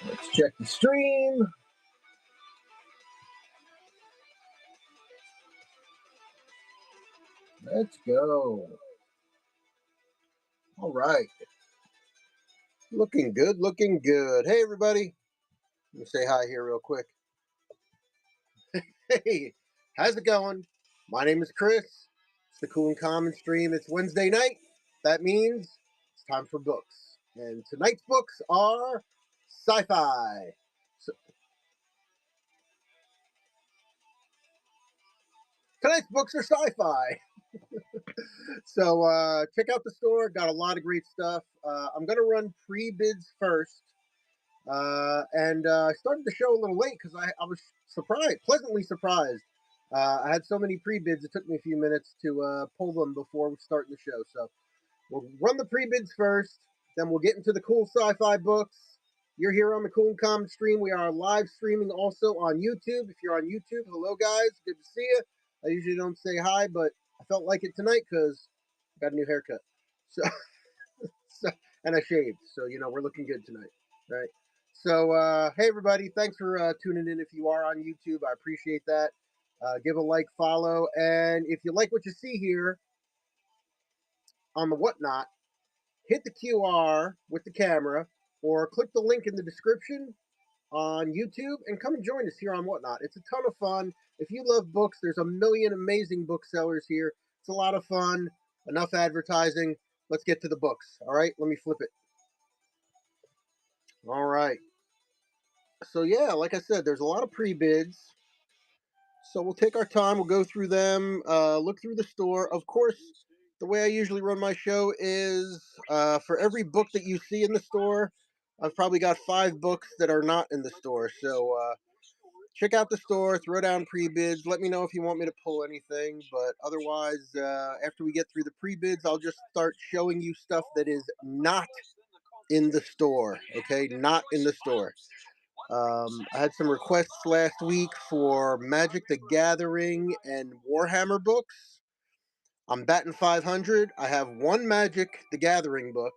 Let's check the stream. Let's go. All right. Looking good, looking good. Hey, everybody. Let me say hi here real quick. Hey, how's it going? My name is Chris. It's the Cool and Common stream. It's Wednesday night. That means it's time for books. And tonight's books are sci-fi. So, tonight's books are sci-fi. So check out the store. Got a lot of great stuff. I'm going to run pre-bids first. I started the show a little late because I was pleasantly surprised. I had so many pre-bids, it took me a few minutes to pull them before we start the show. So we'll run the pre-bids first, then we'll get into the cool sci-fi books. You're here on the Cool and Common stream. We are live streaming also on YouTube. If you're on YouTube, hello guys, good to see you. I usually don't say hi, but I felt like it tonight because I got a new haircut. So, and I shaved, so we're looking good tonight, right? So, hey everybody, thanks for tuning in. If you are on YouTube, I appreciate that. Give a like, follow, and if you like what you see here on the Whatnot, hit the QR with the camera, or click the link in the description on YouTube, and come and join us here on Whatnot. It's a ton of fun. If you love books, there's a million amazing booksellers here. It's a lot of fun. Enough advertising. Let's get to the books. All right, let me flip it. All right. So yeah, like I said, there's a lot of pre-bids. So we'll take our time. We'll go through them, look through the store. Of course, the way I usually run my show is for every book that you see in the store, I've probably got 5 books that are not in the store. So check out the store, throw down pre-bids. Let me know if you want me to pull anything. But otherwise, after we get through the pre-bids, I'll just start showing you stuff that is not in the store. Okay, not in the store. I had some requests last week for Magic the Gathering and Warhammer books. I'm batting 500. I have 1 Magic the Gathering book.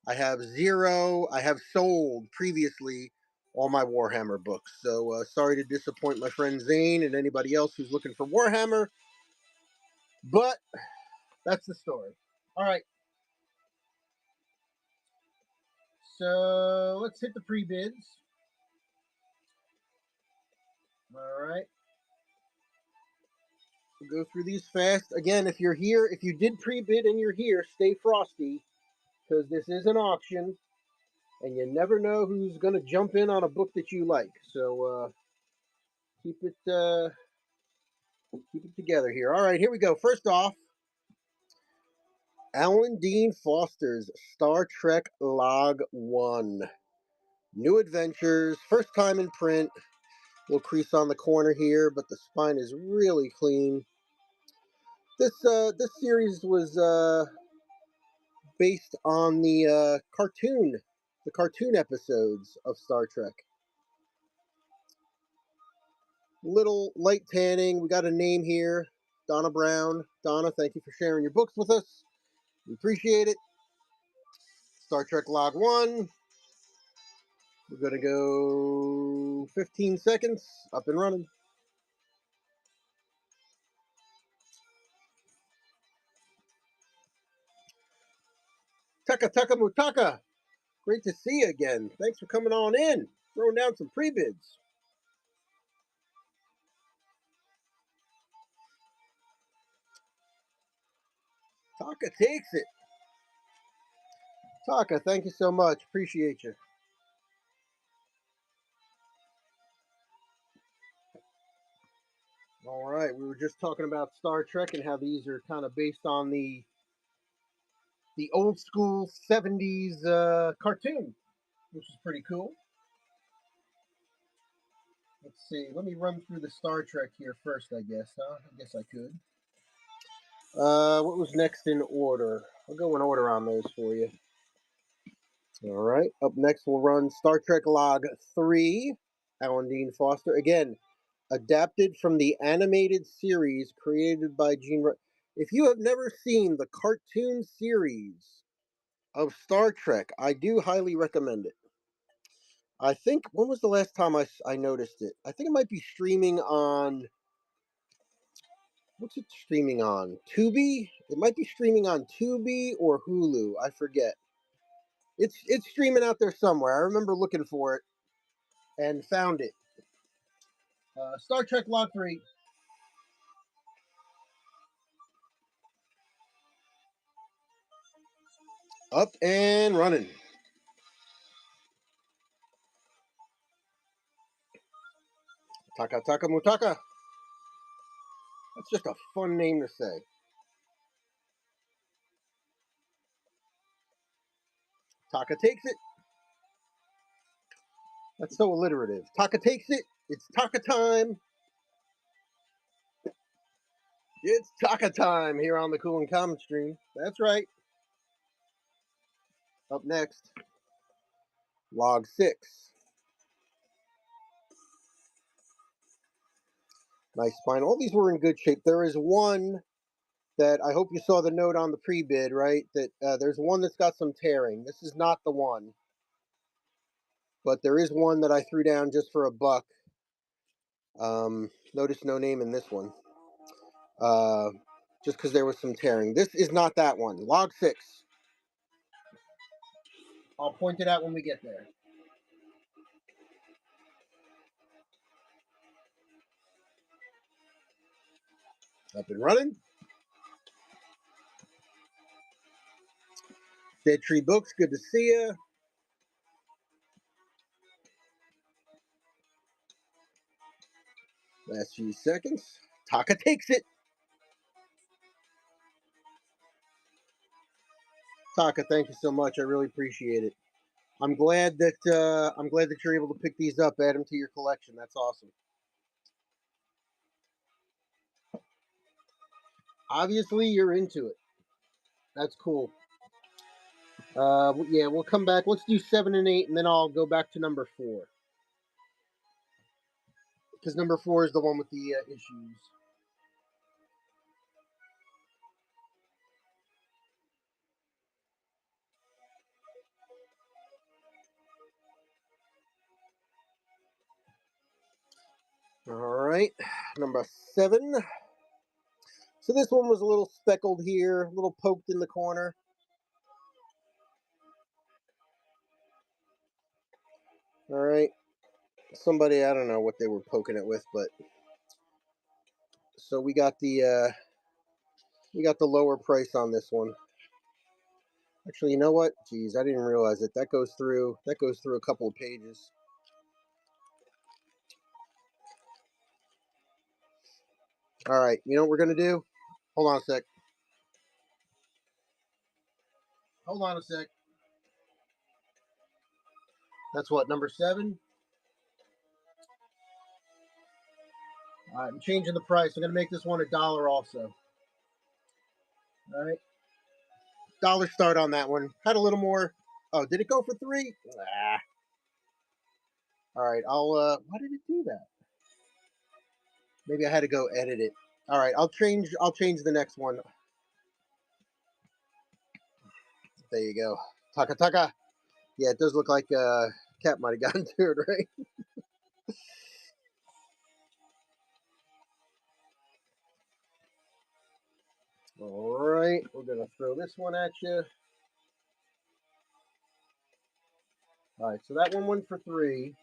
I have 0. I have sold previously all my Warhammer books. So sorry to disappoint my friend Zane and anybody else who's looking for Warhammer. But that's the story. All right. So let's hit the pre-bids. All right. We'll go through these fast. Again, if you're here, if you did pre-bid and you're here, stay frosty, because this is an auction, and you never know who's going to jump in on a book that you like. So keep it together here. All right, here we go. First off, Alan Dean Foster's Star Trek Log 1. New adventures, first time in print. Little crease on the corner here, but the spine is really clean. This series was based on the cartoon episodes of Star Trek. Little light tanning. We got a name here, Donna Brown. Donna, thank you for sharing your books with us. We appreciate it. Star Trek Log 1. We're going to go 15 seconds. Up and running. Taka Taka Mutaka. Great to see you again. Thanks for coming on in. Throwing down some pre-bids. Taka takes it. Taka, thank you so much. Appreciate you. All right, we were just talking about Star Trek and how these are kind of based on the old school 70s cartoon, which is pretty cool. Let's see. Let me run through the Star Trek here first, I guess, huh? I guess I could. What was next in order? I'll go in order on those for you. All right. Up next, we'll run Star Trek Log 3, Alan Dean Foster. Again, adapted from the animated series created by Gene. If you have never seen the cartoon series of Star Trek, I do highly recommend it. I think when was the last time I noticed it? I think it might be streaming on what's it streaming on? Tubi? It might be streaming on Tubi or Hulu. I forget. It's streaming out there somewhere. I remember looking for it and found it. Star Trek Lot 3. Up and running. Taka Taka Mutaka. That's just a fun name to say. Taka takes it. That's so alliterative. Taka takes it. It's Taka time. It's Taka time here on the Cool and Common stream. That's right. Up next, Log 6. Nice spine. All these were in good shape. There is one that I hope you saw the note on the pre-bid, right? That there's one that's got some tearing. This is not the one, but there is one that I threw down just for a buck. Notice no name in this one, uh, just because there was some tearing. This is not that one. Log 6. I'll point it out when we get there. Up and running. Dead Tree Books, good to see you. Last few seconds. Taka takes it. Taka, thank you so much. I really appreciate it. I'm glad that you're able to pick these up, add them to your collection. That's awesome. Obviously, you're into it. That's cool. Yeah, we'll come back. Let's do 7 and 8, and then I'll go back to number 4 because number 4 is the one with the issues. All right, number 7. So this one was a little speckled here, a little poked in the corner. All right, somebody, I don't know what they were poking it with, but so we got the lower price on this one. Actually, you know what? Geez, I didn't realize it. That goes through a couple of pages. All right, you know what we're gonna do? Hold on a sec. Hold on a sec. That's what, number 7? All right, I'm changing the price. I'm gonna make this one $1 also. All right, dollar start on that one. Had a little more. Oh, did it go for 3? Ah. All right, I'll. Why did it do that? Maybe I had to go edit it. All right, I'll change. I'll change the next one. There you go. Taka taka. Yeah, it does look like cat might have gotten to it, right? All right, we're gonna throw this one at you. All right, so that one went for 3.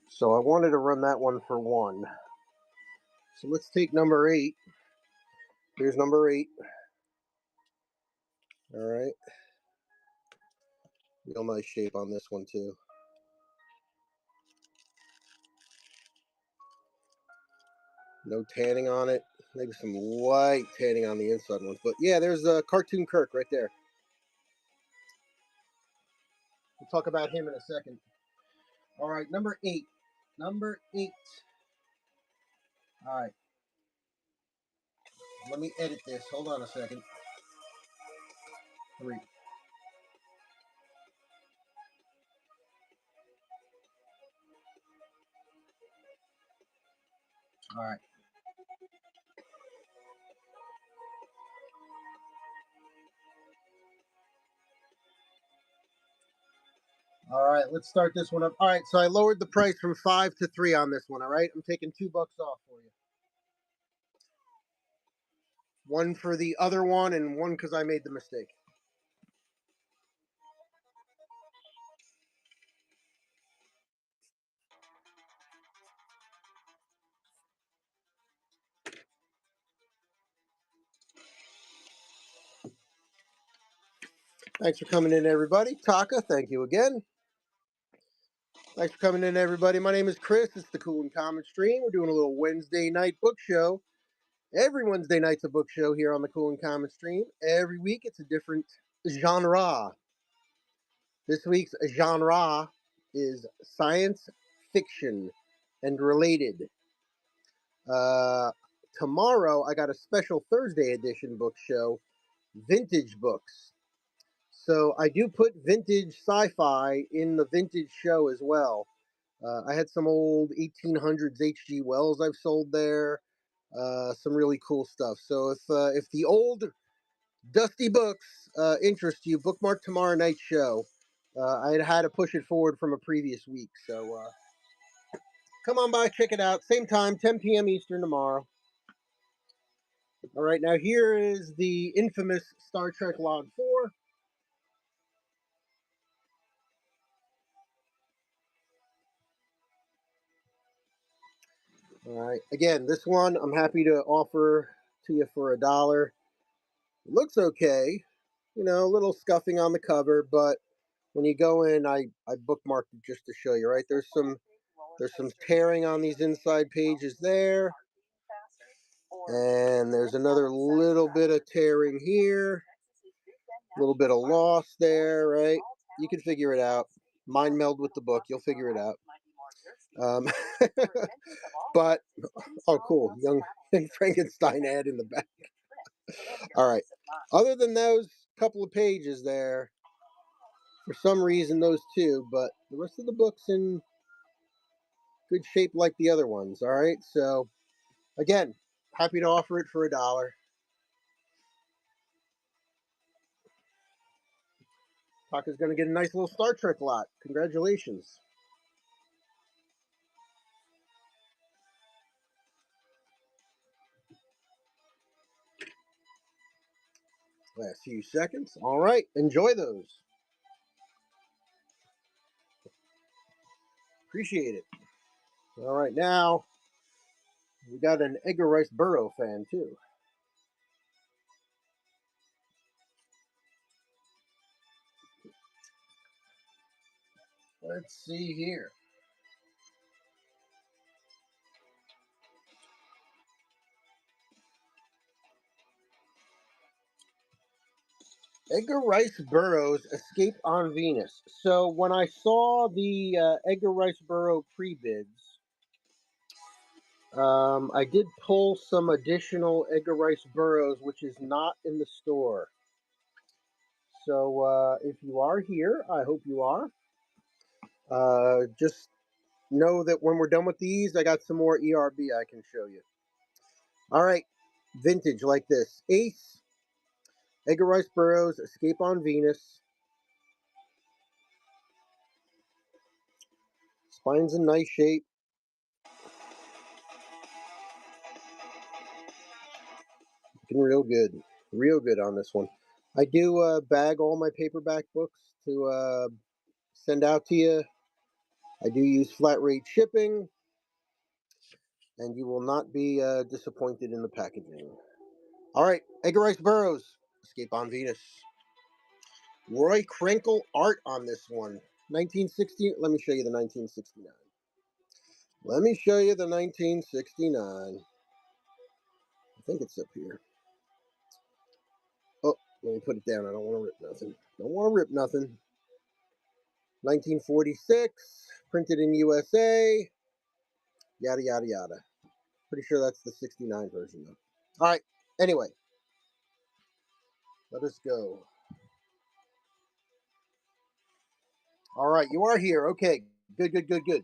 So I wanted to run that one for 1. So let's take number 8. Here's number 8. All right, real nice shape on this one too. No tanning on it. Maybe some light tanning on the inside ones, but yeah, there's Cartoon Kirk right there. We'll talk about him in a second. All right, number 8. Number 8. All right. Let me edit this. Hold on a second. 3. All right. All right, let's start this one up. All right, so I lowered the price from 5 to 3 on this one. All right, I'm taking $2 off for you. One for the other one, and one because I made the mistake. Thanks for coming in, everybody. Taka, thank you again. Thanks for coming in, everybody. My name is Chris. It's the Cool and Common Stream. We're doing a little Wednesday night book show. Every Wednesday night's a book show here on the Cool and Common Stream. Every week it's a different genre. This week's genre is science fiction and related. Uh, Tomorrow I got a special Thursday edition book show, vintage books. So I do put vintage sci-fi in the vintage show as well. I had some old 1800s H.G. Wells I've sold there. Some really cool stuff. So if the old dusty books interest you, bookmark tomorrow night's show. I had to push it forward from a previous week, so come on by, check it out. Same time, 10 p.m. Eastern tomorrow. All right, now here is the infamous Star Trek Log 4. All right, again, this one I'm happy to offer to you for $1. It looks okay, a little scuffing on the cover, but when you go in, I bookmarked it just to show you. Right, there's some tearing on these inside pages there, and there's another little bit of tearing here, a little bit of loss there. Right, you can figure it out. Mind meld with the book, you'll figure it out. Um, but oh, cool, young Frankenstein ad in the back. All right. Other than those couple of pages there, for some reason those two, but the rest of the book's in good shape like the other ones. All right. So again, happy to offer it for $1. Taka's going to get a nice little Star Trek lot. Congratulations. Last few seconds. All right. Enjoy those. Appreciate it. All right. Now we got an Edgar Rice Burroughs fan too. Let's see here. Edgar Rice Burroughs' Escape on Venus. So when I saw the Edgar Rice Burroughs pre-bids, I did pull some additional Edgar Rice Burroughs, which is not in the store. So if you are here, I hope you are. Just know that when we're done with these, I got some more ERB I can show you. All right, vintage like this. Ace, Edgar Rice Burroughs, Escape on Venus. Spine's in nice shape. Looking real good on this one. I do bag all my paperback books to send out to you. I do use flat rate shipping, and you will not be disappointed in the packaging. All right, Edgar Rice Burroughs, Escape on Venus. Roy Krenkel art on this one. 1960. Let me show you the 1969. Let me show you the 1969. I think it's up here. Oh, let me put it down. I don't want to rip nothing. Don't want to rip nothing. 1946, printed in USA. Yada yada yada. Pretty sure that's the 69 version though. All right. Anyway, let us go. All right, you are here. Okay. Good, good, good, good.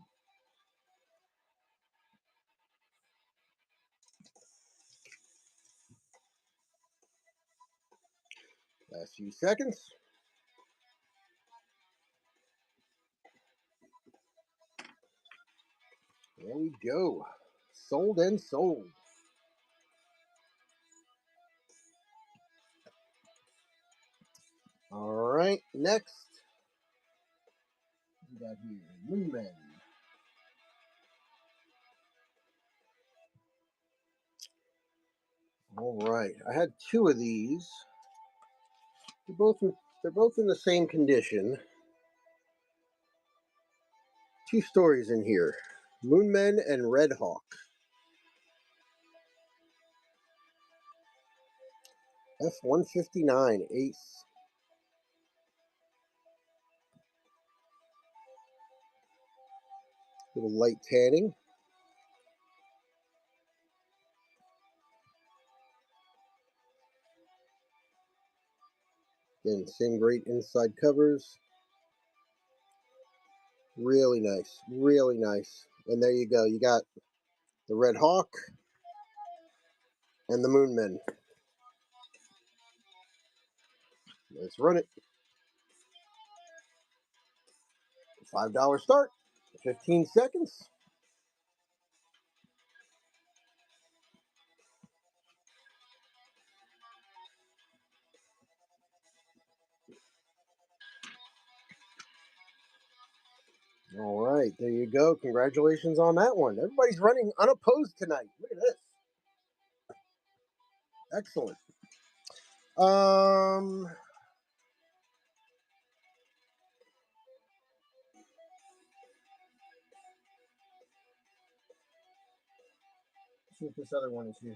Last few seconds. go. Sold and sold. All right, next we got here Moon Men. All right, I had two of these. They're both in the same condition. Two stories in here: Moon Men and Red Hawk. F-159 Ace. Little light tanning. Again, same great inside covers. Really nice. Really nice. And there you go. You got the Red Hawk and the Moon Men. Let's run it. $5 start. 15 seconds. All right, there you go. Congratulations on that one. Everybody's running unopposed tonight. Look at this. Excellent. Let's see if this other one is here.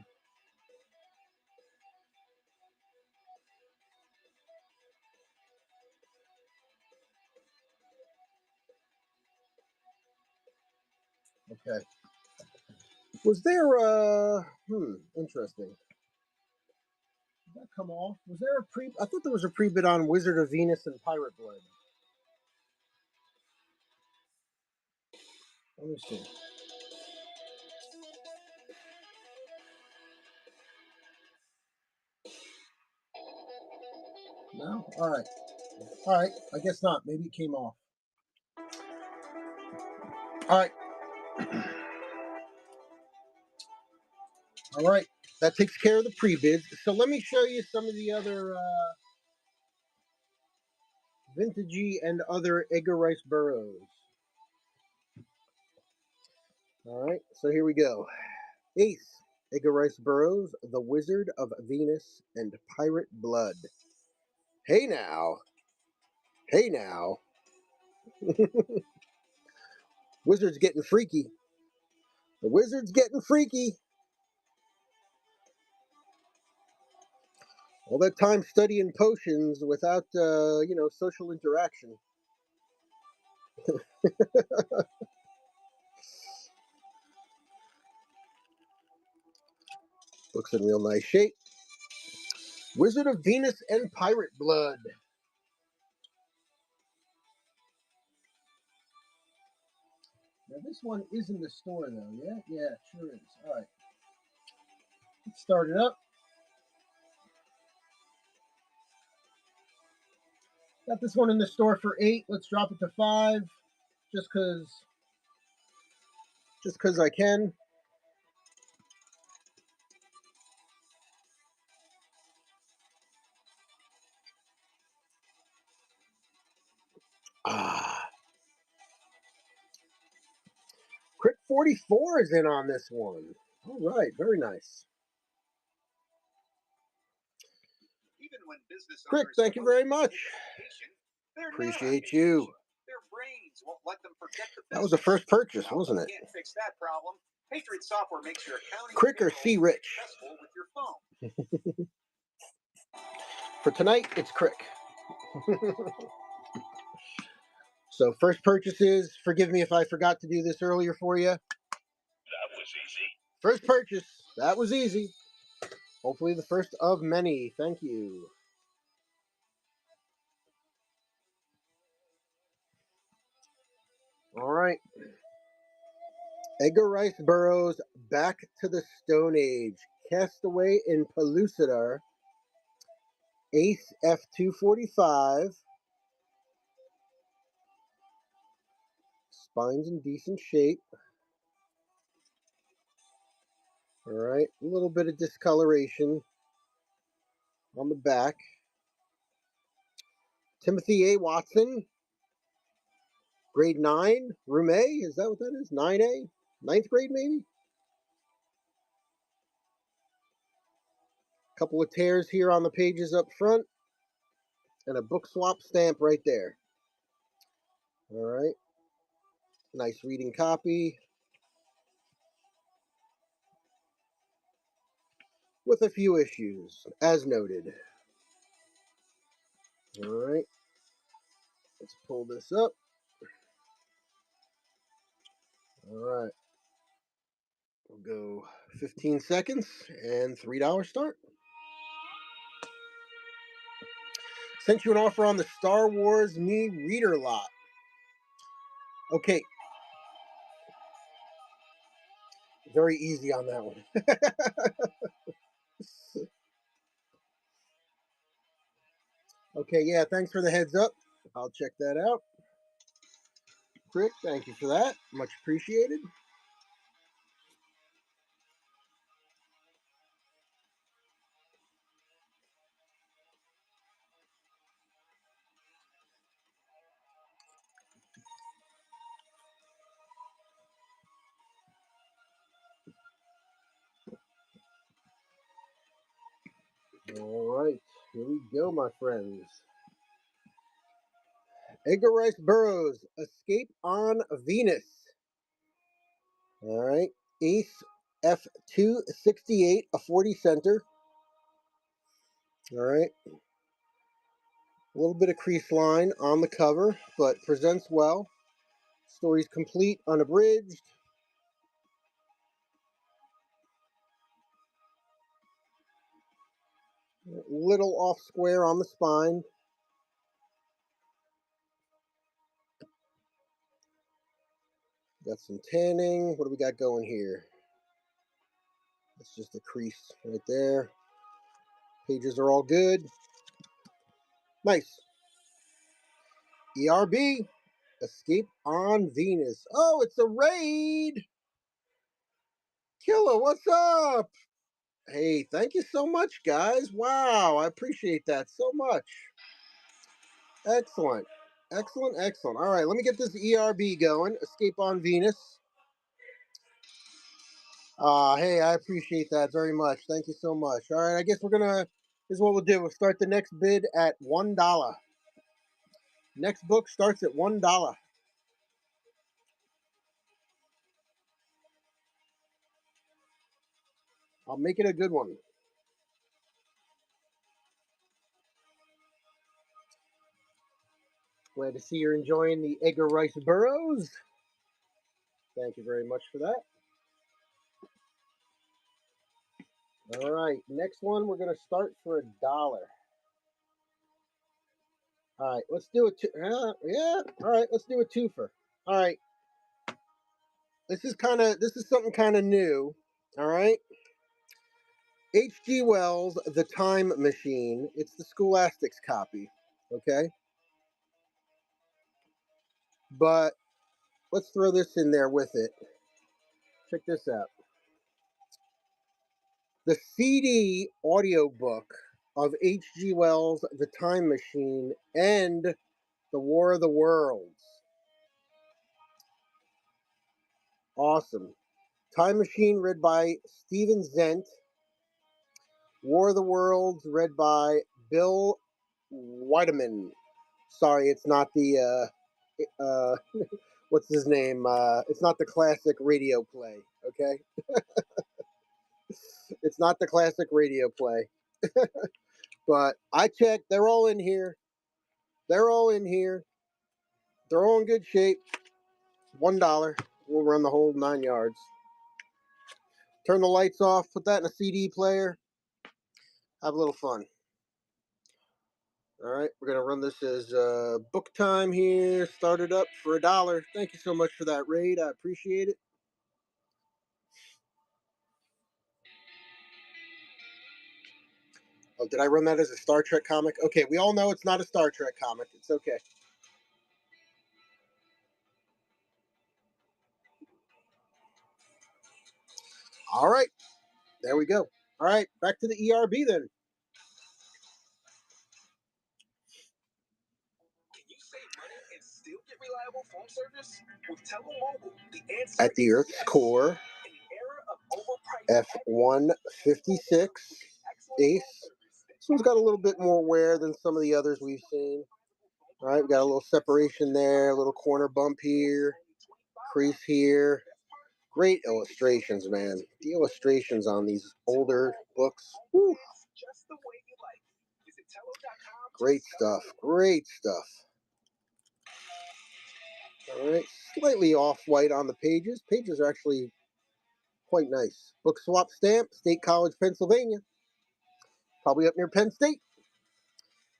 Okay. Was there interesting. Did that come off? Was there a pre I thought there was a pre-bid on Wizard of Venus and Pirate Blood. Let me see. No? Alright. Alright. I guess not. Maybe it came off. Alright. Alright. That takes care of the pre-bids. So let me show you some of the other vintagey and other Edgar Rice Burroughs. Alright, so here we go. Ace, Edgar Rice Burroughs, The Wizard of Venus and Pirate Blood. Hey now. Hey now. Wizard's getting freaky. The Wizard's getting freaky. All that time studying potions without, social interaction. Looks in real nice shape. Wizard of Venus and Pirate Blood. Now this one is in the store though, yeah? Yeah, it sure is. Alright. Let's start it up. Got this one in the store for $8. Let's drop it to $5. Just cause I can. Ah. Crit 44 is in on this one. All right, very nice. Crick, thank you very much. Appreciate you. That was the first purchase, wasn't it? Crick or C Rich? For tonight, it's Crick. So first purchases, forgive me if I forgot to do this earlier for you. That was easy. First purchase, that was easy. Hopefully the first of many. Thank you. All right. Edgar Rice Burroughs, Back to the Stone Age. Castaway in Pellucidar. Ace F-245. Spine's in decent shape. All right, a little bit of discoloration on the back. Timothy A. Watson, grade 9, room A. Is that what that is? 9A? Ninth grade, maybe? Couple of tears here on the pages up front, and a book swap stamp right there. All right, nice reading copy with a few issues, as noted. All right, let's pull this up. All right, we'll go 15 seconds and $3 start. Sent you an offer on the Star Wars Me Reader lot. Okay, very easy on that one. Okay, yeah, thanks for the heads up. I'll check that out. Crick, thank you for that. Much appreciated. All right, here we go, my friends. Edgar Rice Burroughs, Escape on Venus. All right, Ace F268, a 40 center. All right, a little bit of crease line on the cover, but presents well. Story's complete, unabridged. Little off square on the spine. Got some tanning. What do we got going here? That's just a crease right there. Pages are all good. Nice. ERB, Escape on Venus. Oh, it's a raid. Killer, what's up? Hey, thank you so much, guys. Wow, I appreciate that so much. Excellent. Excellent, excellent. All right, let me get this ERB going. Escape on Venus. Hey, I appreciate that very much. Thank you so much. All right, I guess this is what we'll do. We'll start the next bid at $1. Next book starts at $1. I'll make it a good one. Glad to see you're enjoying the Edgar Rice Burroughs. Thank you very much for that. All right, next one we're gonna start for $1. All right, let's do it. Yeah. All right, let's do a twofer. All right, this is something kind of new. All right, H.G. Wells' The Time Machine. It's the Scholastics copy. Okay, but let's throw this in there with it. Check this out. The CD audiobook of H.G. Wells' The Time Machine and The War of the Worlds. Awesome. Time Machine read by Steven Zent. War of the Worlds read by Bill Weideman. Sorry, it's not the what's his name? It's not the classic radio play. Okay, it's not the classic radio play. But I checked; they're all in here. They're all in here. They're all in good shape. $1. We'll run the whole 9 yards. Turn the lights off. Put that in a CD player. Have a little fun. All right, we're gonna run this as book time here. Start it up for $1. Thank you so much for that raid. I appreciate it. Oh, did I run that as a Star Trek comic? Okay, we all know it's not a Star Trek comic. It's okay. All right, There we go. All right, back to the ERB then. At the Earth's core, F-156 Ace. This one's got a little bit more wear than some of the others we've seen. All right, we got a little separation there, a little corner bump here, crease here. Great illustrations, man. The illustrations on these older books. Whew. Great stuff. Great stuff. All right, slightly off-white on the pages. Pages are actually quite nice. Book swap stamp, State College, Pennsylvania. Probably up near Penn State.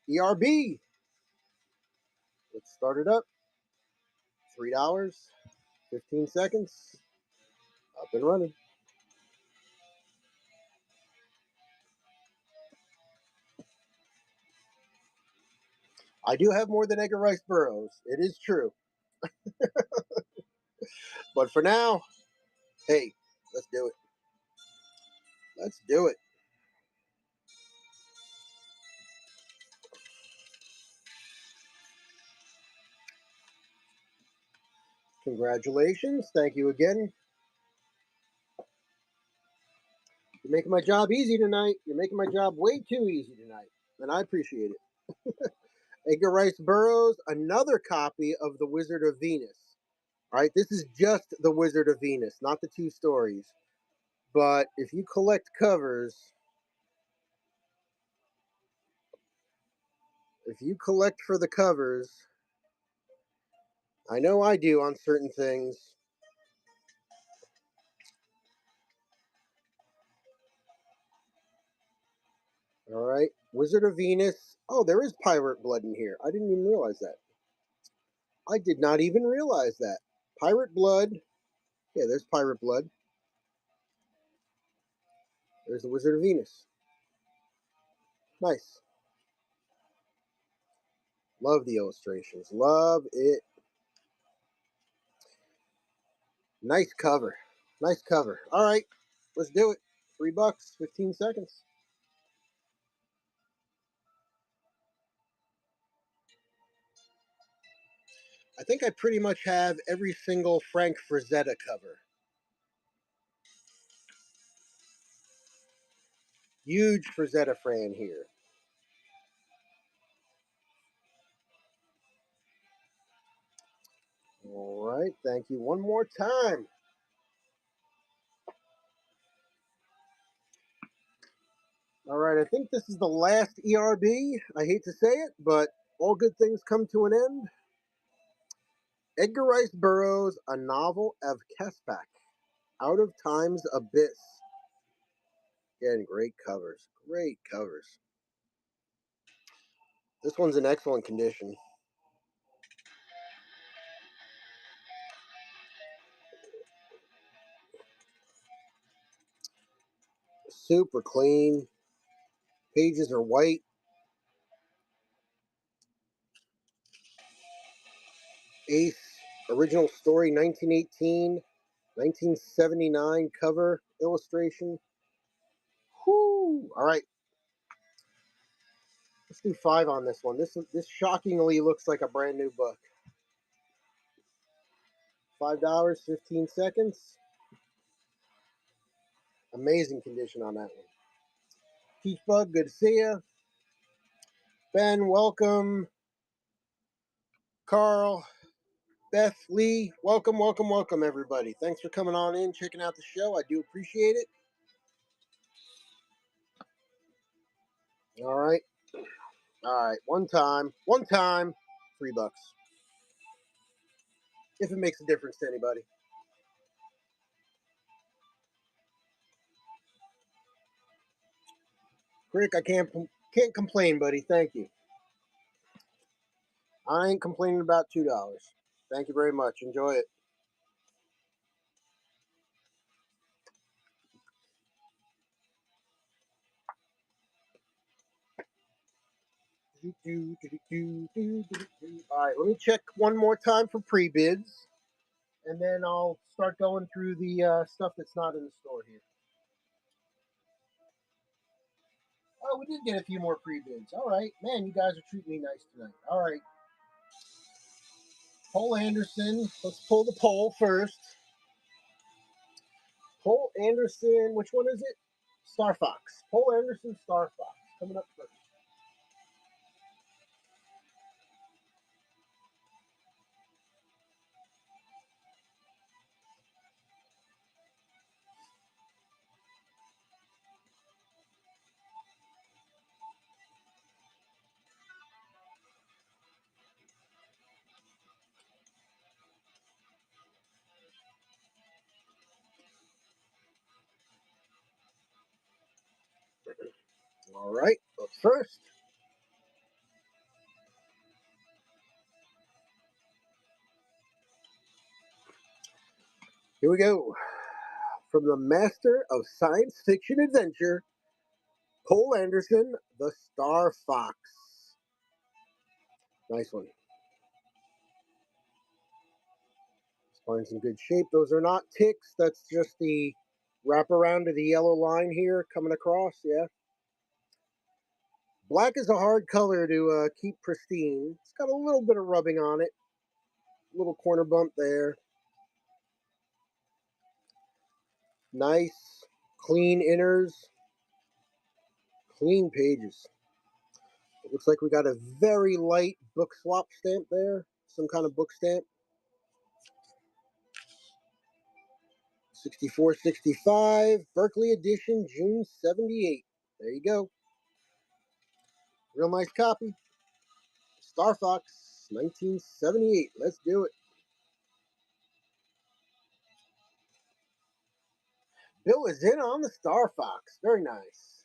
ERB. Let's start it up. $3, 15 seconds. Up and running. I do have more than Edgar Rice Burroughs. It is true. But for now, hey, let's do it. Let's do it. Congratulations. Thank you again. You're making my job easy tonight. You're making my job way too easy tonight. And I appreciate it. Edgar Rice Burroughs, another copy of The Wizard of Venus. All right, this is just The Wizard of Venus, not the two stories. But if you collect covers, if you collect for the covers, I know I do on certain things. All right, Wizard of Venus. Oh, there is pirate blood in here. I didn't even realize that. I did not even realize that. Pirate blood. Yeah, there's pirate blood. There's the Wizard of Venus. Nice. Love the illustrations. Love it. Nice cover. Nice cover. All right, let's do it. $3, 15 seconds. I think I pretty much have every single Frank Frazetta cover. Huge Frazetta fan here. All right, thank you one more time. All right, I think this is the last ERB. I hate to say it, but all good things come to an end. Edgar Rice Burroughs, A Novel of Kespak, Out of Time's Abyss. Again, great covers. Great covers. This one's in excellent condition. Super clean. Pages are white. Ace, original story 1918, 1979 cover illustration. Whoo! All right. Let's do 5 on this one. This shockingly looks like a brand new book. $5, 15 seconds. Amazing condition on that one. Peach Bug, good to see you. Ben, welcome. Carl, Beth, Lee, welcome, welcome, welcome, everybody. Thanks for coming on in, checking out the show. I do appreciate it. All right. All right. One time. $3. If it makes a difference to anybody. Rick, I can't complain, buddy. Thank you. I ain't complaining about $2. Thank you very much. Enjoy it. All right, let me check one more time for pre-bids, and then I'll start going through the stuff that's not in the store here. Oh, we did get a few more pre-bids. All right. Man, you guys are treating me nice tonight. All right. Paul Anderson. Let's pull the poll first. Paul Anderson. Which one is it? Star Fox. Paul Anderson, Star Fox. Coming up first. All right. Up first. Here we go. From the master of science fiction adventure, Cole Anderson, the Star Fox. Nice one. Spine's in good shape. Those are not ticks. That's just the wraparound of the yellow line here coming across. Yeah. Black is a hard color to keep pristine. It's got a little bit of rubbing on it. Little corner bump there. Nice, clean inners. Clean pages. It looks like we got a very light book swap stamp there. Some kind of book stamp. 6465, Berkeley edition, June 78. There you go. Real nice copy. Star Fox, 1978. Let's do it. Bill is in on the Star Fox. Very nice.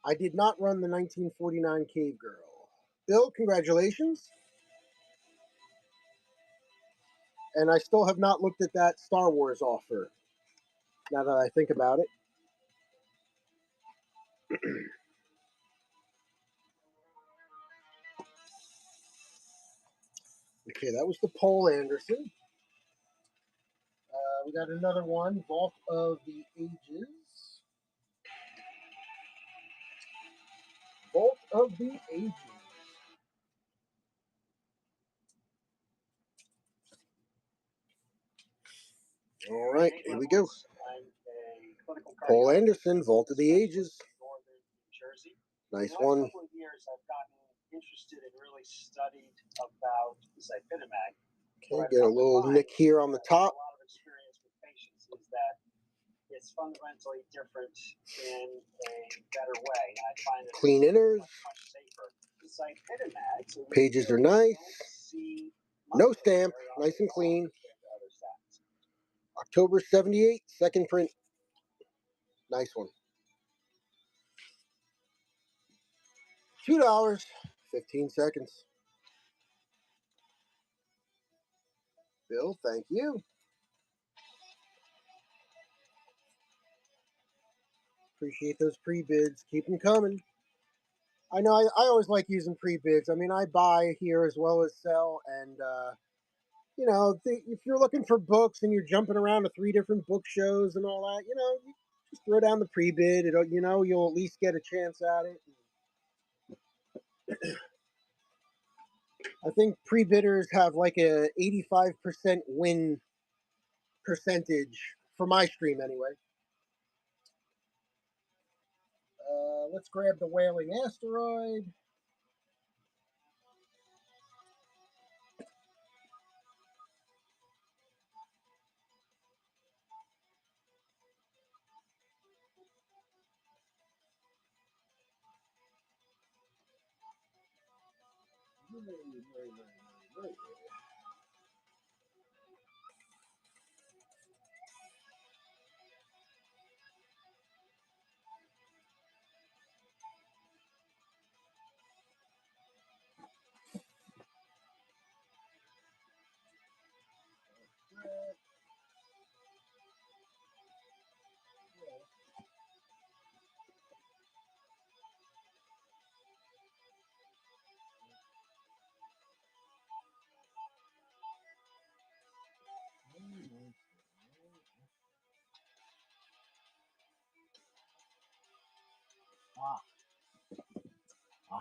I did not run the 1949 Cave Girl. Bill, congratulations. And I still have not looked at that Star Wars offer, now that I think about it. Okay, that was the Paul Anderson. We got another one, Vault of the Ages. Vault of the Ages. All right, here we go. Paul Anderson, Vault of the Ages. Nice one. Okay, get a little nick here on the top. It's fundamentally different in a better way. I find clean inners. Pages are nice. No stamp. Nice and clean. October 78, second print. Nice one. $2, 15 seconds. Bill, thank you. Appreciate those pre-bids. Keep them coming. I know I always like using pre-bids. I mean, I buy here as well as sell. And, you know, if you're looking for books and you're jumping around to 3 different book shows and all that, you know, just throw down the pre-bid. It'll, you know, you'll at least get a chance at it. I think pre-bidders have like a 85% win percentage for my stream anyway. Let's grab the Wailing Asteroid.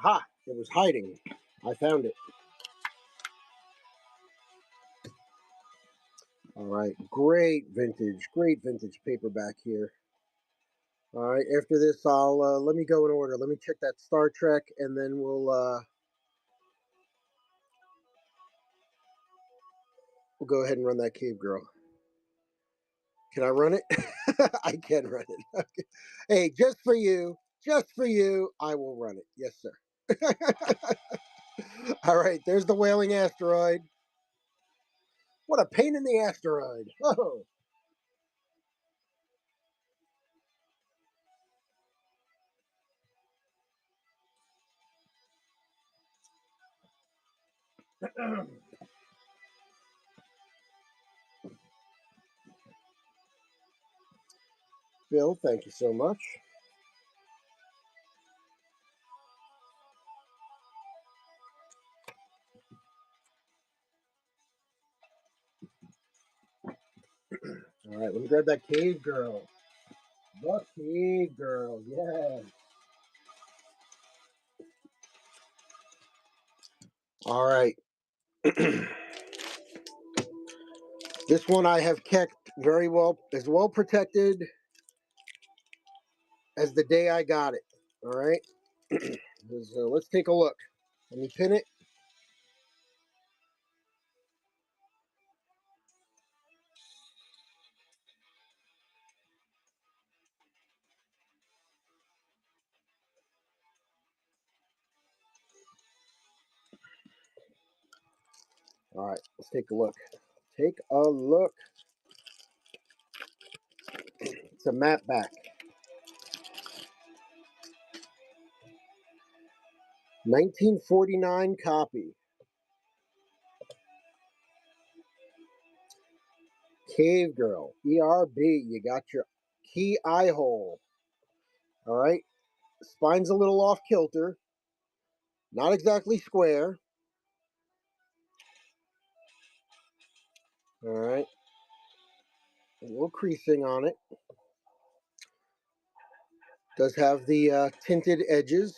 Aha! It was hiding. I found it. All right, great vintage paperback here. All right, after this, I'll let me go in order. Let me check that Star Trek, and then we'll go ahead and run that Cave Girl. Can I run it? I can run it. Okay. Hey, just for you, I will run it. Yes, sir. All right, there's the whaling asteroid. What a pain in the asteroid. Oh. Bill, thank you so much. All right, let me grab that Cave Girl. The Cave Girl, yeah. All right. This one I have kept very well, as well protected as the day I got it. All right. So let's take a look. Let me pin it. All right, let's take a look. Take a look. It's a map back. 1949 copy. Cave Girl. ERB. You got your key eye hole. All right. Spine's a little off kilter. Not exactly square. All right. A little creasing on it. Does have the tinted edges.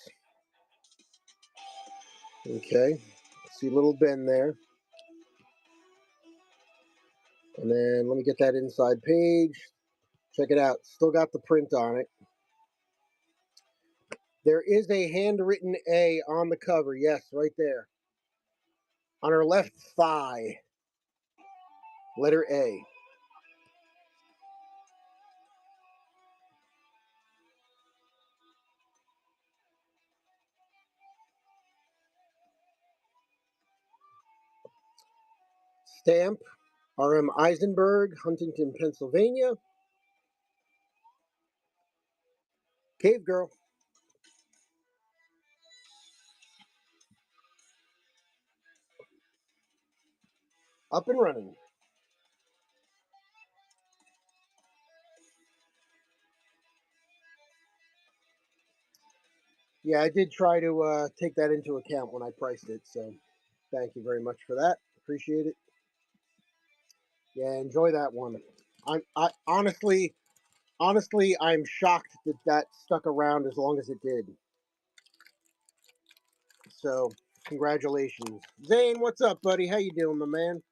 Okay. See a little bend there. And then let me get that inside page. Check it out. Still got the print on it. There is a handwritten A on the cover. Yes, right there. On her left thigh. Letter A. Stamp. R.M. Eisenberg, Huntington, Pennsylvania. Cave Girl. Up and running. Yeah, I did try to take that into account when I priced it, so thank you very much for that. Appreciate it. Yeah, enjoy that one. I honestly, I'm shocked that that stuck around as long as it did. So, congratulations, Zane. What's up, buddy? How you doing, my man?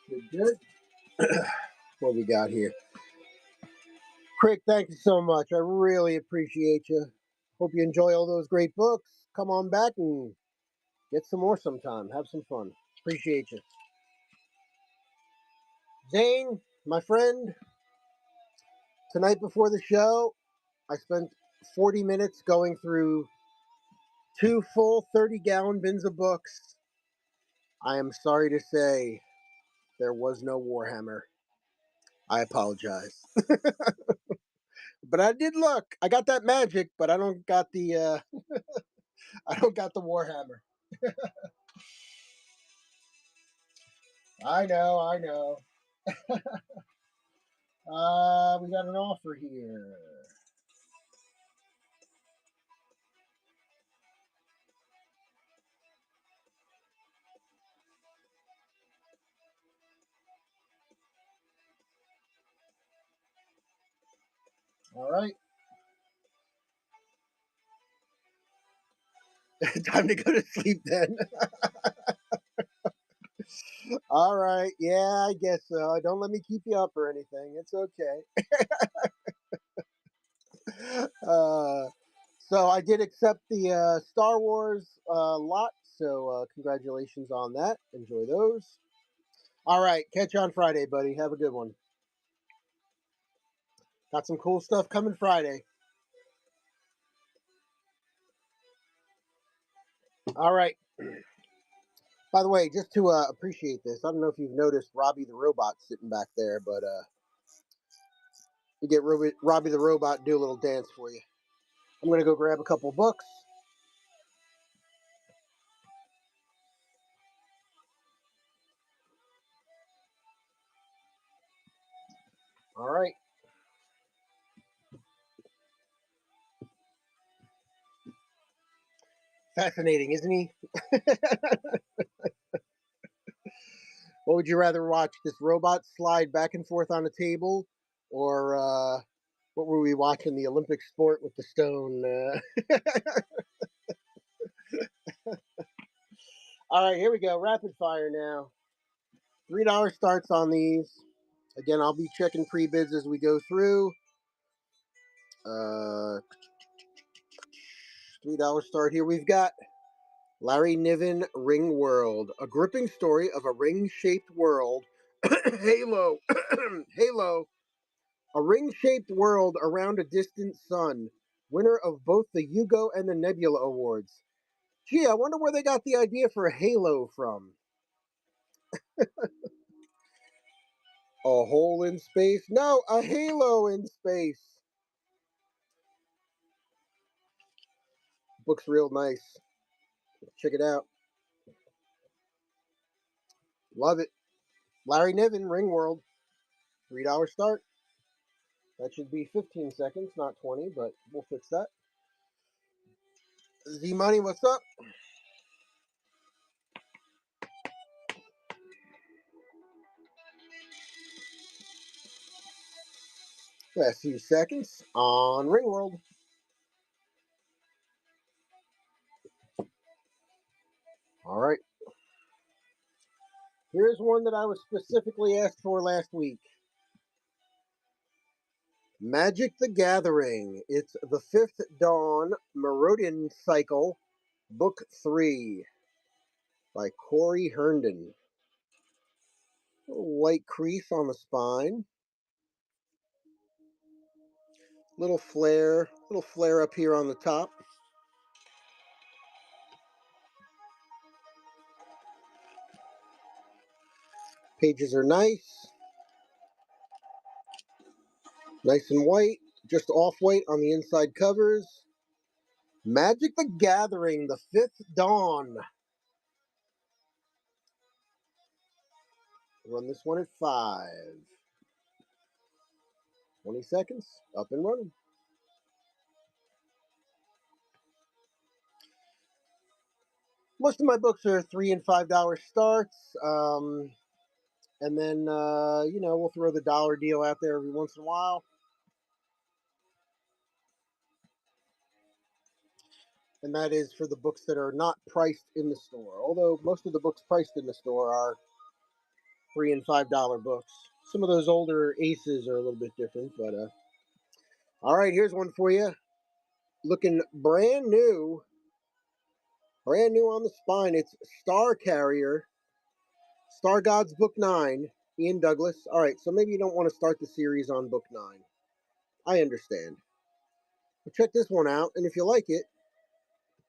Good, good. What we got here? Craig, thank you so much. I really appreciate you. Hope you enjoy all those great books. Come on back and get some more sometime. Have some fun. Appreciate you. Zane, my friend, tonight before the show, I spent 40 minutes going through two full 30-gallon bins of books. I am sorry to say there was no Warhammer. I apologize. But I did look. I got that magic, but I don't got the I don't got the Warhammer. I know, I know. We got an offer here. All right. Time to go to sleep then. All right. Yeah, I guess so. Don't let me keep you up or anything. It's okay. Uh, so I did accept the Star Wars lot. So congratulations on that. Enjoy those. All right. Catch you on Friday, buddy. Have a good one. Got some cool stuff coming Friday. All right. By the way, just to appreciate this, I don't know if you've noticed Robbie the robot sitting back there, but you get Robbie the robot to do a little dance for you. I'm gonna go grab a couple books. All right. Fascinating, isn't he? What would you rather watch? This robot slide back and forth on a table, or what were we watching? The Olympic sport with the stone. All right, here we go. Rapid fire now. $3 starts on these. Again, I'll be checking pre bids as we go through. Uh, $3 start here. We've got Larry Niven Ring World, a gripping story of a ring shaped world. Halo. Halo. A ring shaped world around a distant sun. Winner of both the Hugo and the Nebula Awards. Gee, I wonder where they got the idea for Halo from. A hole in space? No, a halo in space. Book's real nice. Check it out. Love it. Larry Niven, Ring World. $3 start. That should be 15 seconds, not 20, but we'll fix that. Z Money, what's up? Last few seconds on Ring World. All right. Here's one that I was specifically asked for last week. Magic the Gathering. It's the Fifth Dawn Merodian Cycle, Book 3 by Corey Herndon. White crease on the spine. Little flare up here on the top. Pages are nice. Nice and white. Just off white on the inside covers. Magic the Gathering, the Fifth Dawn. Run this one at 5. 20 seconds. Up and running. Most of my books are $3 and $5 starts. And then, we'll throw the dollar deal out there every once in a while. And that is for the books that are not priced in the store. Although most of the books priced in the store are $3 and $5 books. Some of those older aces are a little bit different, but all right, here's one for you. Looking brand new on the spine. It's Star Carrier, Star Gods Book 9, Ian Douglas. All right, so maybe you don't want to start the series on Book 9. I understand. But check this one out, and if you like it,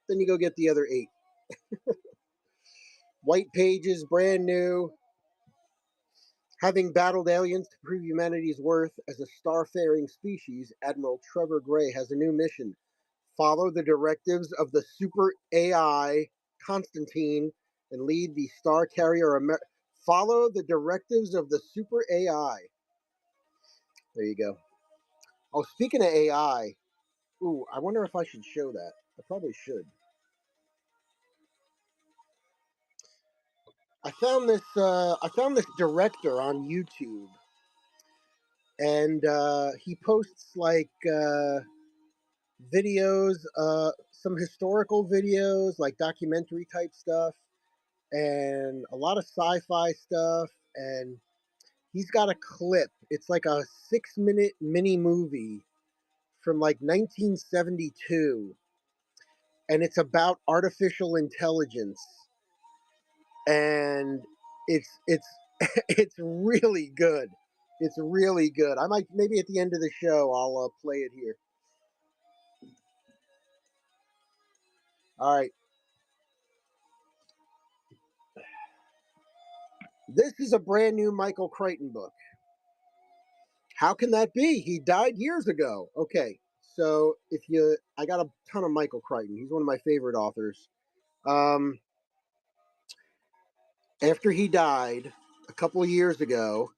then you go get the other 8. White pages, brand new. Having battled aliens to prove humanity's worth as a starfaring species, Admiral Trevor Gray has a new mission. Follow the directives of the super AI Constantine and lead the Star Carrier. Follow the directives of the super AI. There you go. Oh, speaking of AI, ooh, I wonder if I should show that. I probably should. I found this director on YouTube. and he posts like videos, some historical videos, like documentary type stuff, and a lot of sci-fi stuff. And he's got a clip. It's like a 6-minute mini movie from like 1972, and it's about artificial intelligence, and it's it's really good. It's really good. I might, maybe at the end of the show I'll play it here. All right, this is a brand new Michael Crichton book. How can that be? He died years ago. Okay, so if you, I got a ton of Michael Crichton. He's one of my favorite authors. Um, After he died a couple of years ago,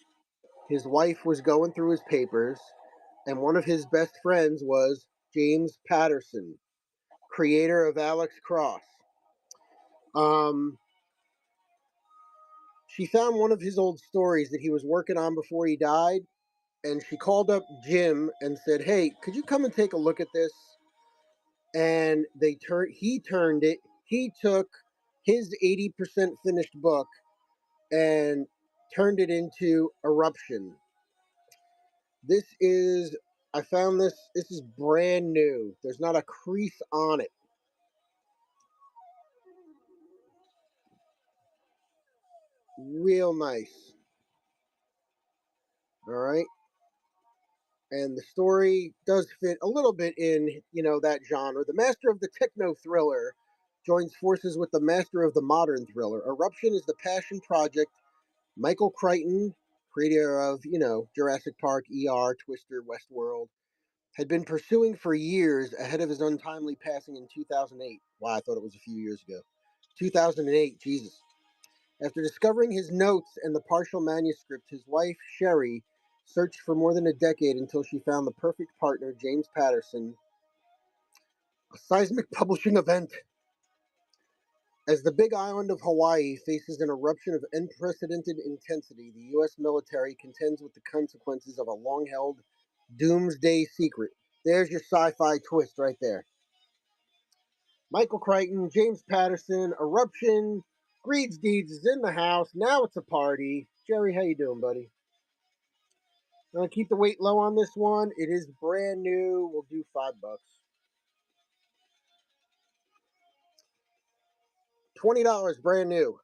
his wife was going through his papers, and one of his best friends was James Patterson, creator of Alex Cross. Um, she found one of his old stories that he was working on before he died, and she called up Jim and said, "Hey, could you come and take a look at this?" And he turned it. He took his 80% finished book and turned it into Eruption. This is, I found this. This is brand new. There's not a crease on it. Real nice. All right. And the story does fit a little bit in, that genre. The master of the techno thriller joins forces with the master of the modern thriller. Eruption is the passion project Michael Crichton, creator of, Jurassic Park, ER, Twister, Westworld, had been pursuing for years ahead of his untimely passing in 2008. Wow, I thought it was a few years ago. 2008, Jesus. After discovering his notes and the partial manuscript, his wife, Sherry, searched for more than a decade until she found the perfect partner, James Patterson. A seismic publishing event. As the big island of Hawaii faces an eruption of unprecedented intensity, the U.S. military contends with the consequences of a long held doomsday secret. There's your sci fi twist right there. Michael Crichton, James Patterson, Eruption, Greed's Deeds is in the house. Now it's a party. Jerry, how you doing, buddy? I'm gonna keep the weight low on this one. It is brand new. We'll do $5. $20, brand new.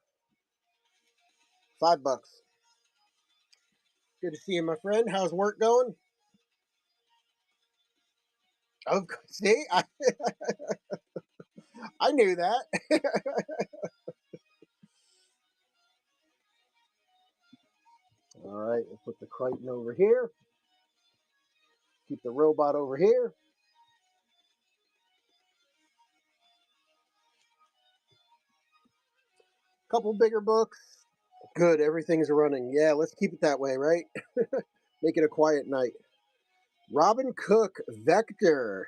$5. Good to see you, my friend. How's work going? Oh, see, I knew that. All right, we'll put the Crichton over here. Keep the robot over here. Couple bigger books. Good, everything's running. Yeah, let's keep it that way, right? Make it a quiet night. Robin Cook, Vector.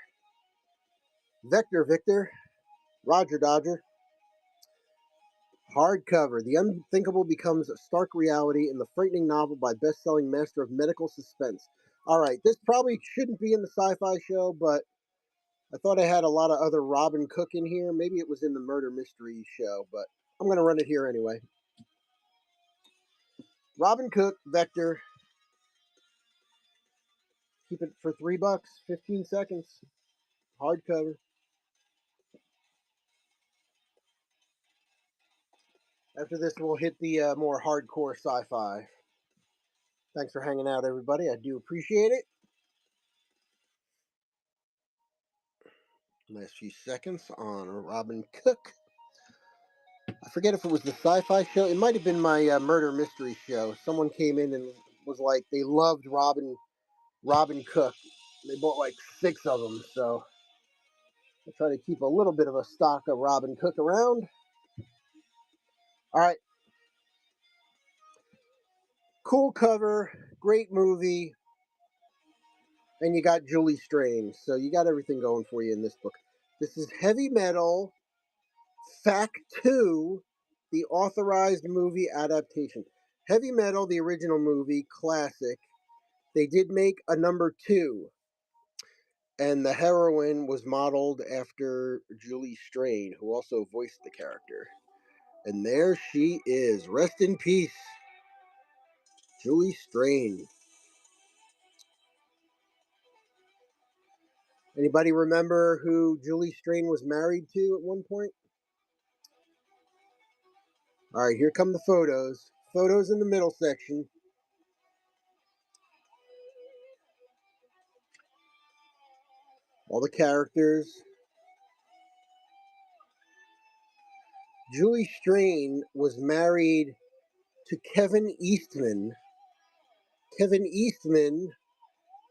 Vector, Victor. Roger Dodger. Hardcover. The unthinkable becomes a stark reality in the frightening novel by best-selling master of medical suspense. All right, this probably shouldn't be in the sci-fi show, but I thought I had a lot of other Robin Cook in here. Maybe it was in the murder mystery show, but I'm going to run it here anyway. Robin Cook, Vector. Keep it for $3, 15 seconds. Hardcover. After this, we'll hit the more hardcore sci-fi. Thanks for hanging out, everybody. I do appreciate it. Last few seconds on Robin Cook. I forget if it was the sci-fi show. It might have been my murder mystery show. Someone came in and was like, they loved Robin Cook. They bought like 6 of them, so I try to keep a little bit of a stock of Robin Cook around. All right, cool cover, great movie, and you got Julie Strain, so you got everything going for you in this book. This is Heavy Metal Fact 2, the authorized movie adaptation. Heavy Metal, the original movie, classic. They did make a number 2, and the heroine was modeled after Julie Strain, who also voiced the character. And there she is. Rest in peace, Julie Strain. Anybody remember who Julie Strain was married to at one point? All right, here come the photos. Photos in the middle section. All the characters. Julie Strain was married to Kevin Eastman. Kevin Eastman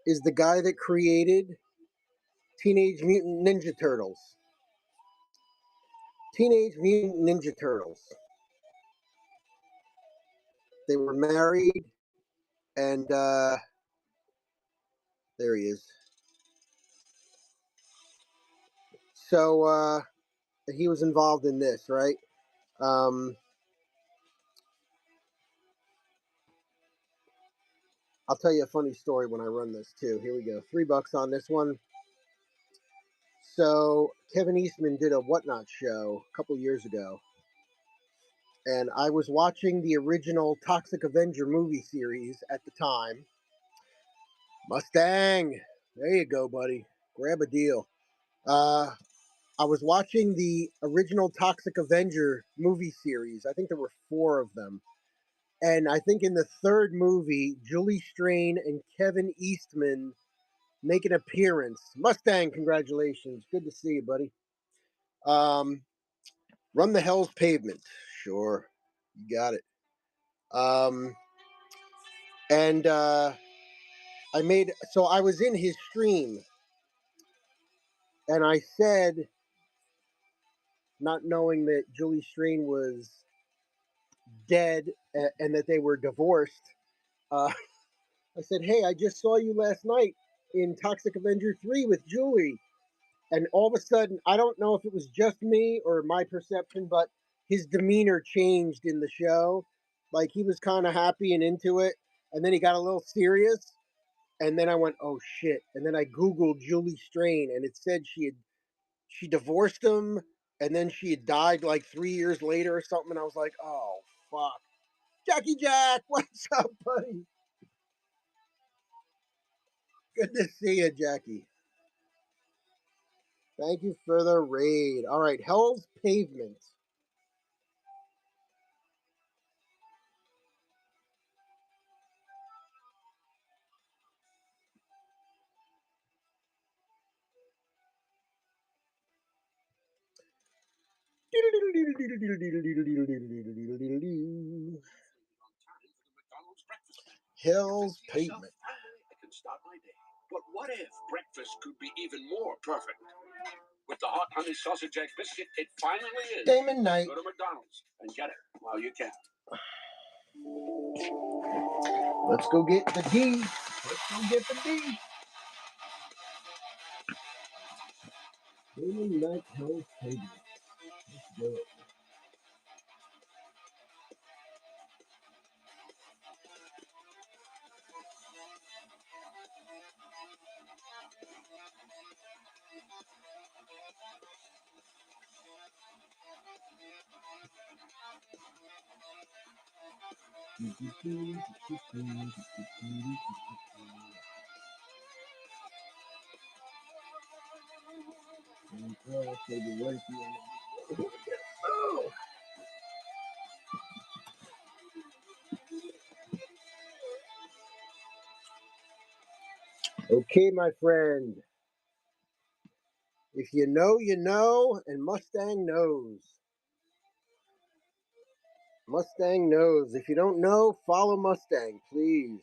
is the guy that created Teenage Mutant Ninja Turtles. Teenage Mutant Ninja Turtles. They were married, and there he is. So he was involved in this, right? I'll tell you a funny story when I run this too. Here we go. $3 on this one. So Kevin Eastman did a Whatnot show a couple years ago, and I was watching the original Toxic Avenger movie series at the time. Mustang, there you go, buddy. Grab a deal. I was watching the original Toxic Avenger movie series. I think there were 4 of them. And I think in the 3rd movie, Julie Strain and Kevin Eastman make an appearance. Mustang, congratulations. Good to see you, buddy. Run the Hell's Pavement. Sure. You got it. And I was in his stream, and I said, not knowing that Julie Strain was dead and that they were divorced, uh, I said, hey, I just saw you last night in Toxic Avenger 3 with Julie. And all of a sudden, I don't know if it was just me or my perception, but his demeanor changed in the show. Like, he was kind of happy and into it. And then he got a little serious. And then I went, oh shit. And then I Googled Julie Strain, and it said she divorced him, and then she had died like 3 years later or something. And I was like, oh fuck. Jackie Jack, what's up, buddy? Good to see you, Jackie. Thank you for the raid. All right, Hell's Pavement. Hell's Pavement. I can start my day. But what if breakfast could be even more perfect? With the hot honey sausage egg biscuit, it finally is. Damon Knight. Go to McDonald's and get it while you can. Let's go get the D. Let's go get the D. Damon Knight, Hell's Pavement. Let's do it. Okay, my friend. If you know, you know, and Mustang knows. Mustang knows. If you don't know, follow Mustang, please.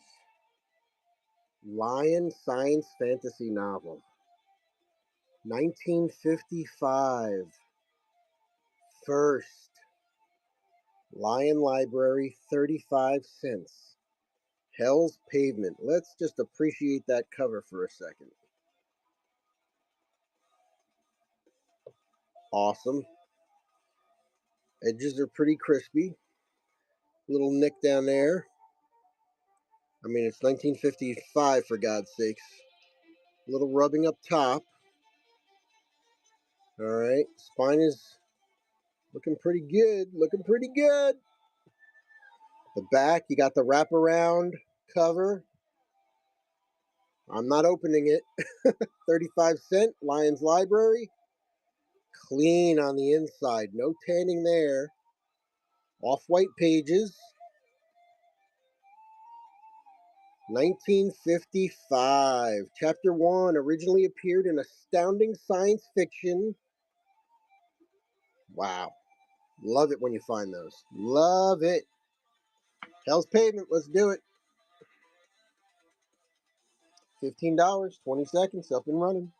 Lion science fantasy novel. 1955. First. Lion Library, 35 cents. Hell's Pavement. Let's just appreciate that cover for a second. Awesome. Edges are pretty crispy. Little nick down there. I mean, it's 1955 for God's sakes. A little rubbing up top. All right, spine is looking pretty good. Looking pretty good. The back, you got the wraparound cover. I'm not opening it. 35 cent, Lions Library. Clean on the inside. No tanning there. Off-white pages. 1955. Chapter 1 originally appeared in Astounding Science Fiction. Wow. Love it when you find those. Love it. Hell's Pavement. Let's do it. $15, 20 seconds, up and running.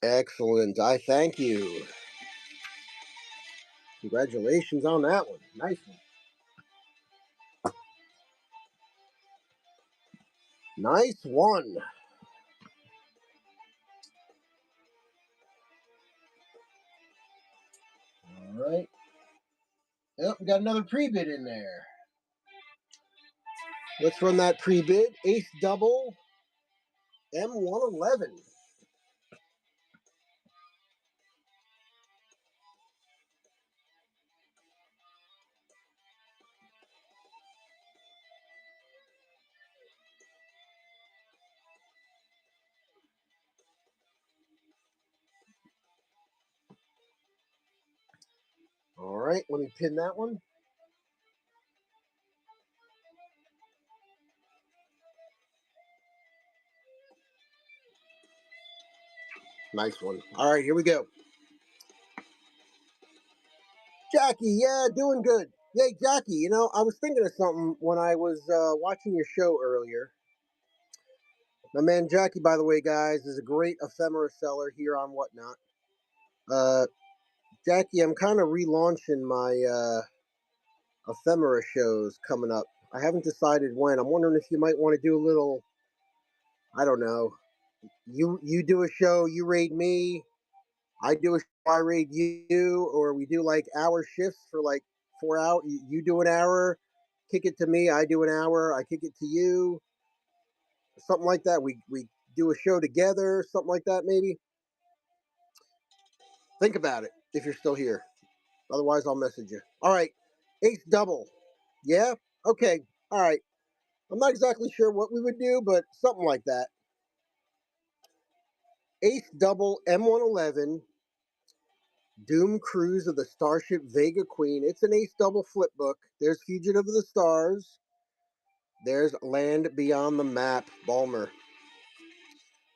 Excellent. I thank you. Congratulations on that one. Nice one. Nice one. All right. Yep, we got another pre-bid in there. Let's run that pre-bid. Ace double M111. All right, let me pin that one. Nice one. All right, here we go. Jackie, yeah, doing good. Hey, Jackie, I was thinking of something when I was watching your show earlier. My man Jackie, by the way, guys, is a great ephemera seller here on Whatnot. Uh, Jackie, I'm kind of relaunching my ephemera shows coming up. I haven't decided when. I'm wondering if you might want to do a little, I don't know. You do a show, you raid me. I do a show, I raid you, or we do like hour shifts for like 4 hours. You do an hour, kick it to me. I do an hour, I kick it to you. Something like that. We do a show together, something like that maybe. Think about it if you're still here. Otherwise, I'll message you. All right, ace double. Yeah. Okay. All right. I'm not exactly sure what we would do, but something like that. Ace double M111, Doom Cruise of the Starship Vega Queen. It's an ace double flip book. There's Fugitive of the Stars. There's Land Beyond the Map, Balmer.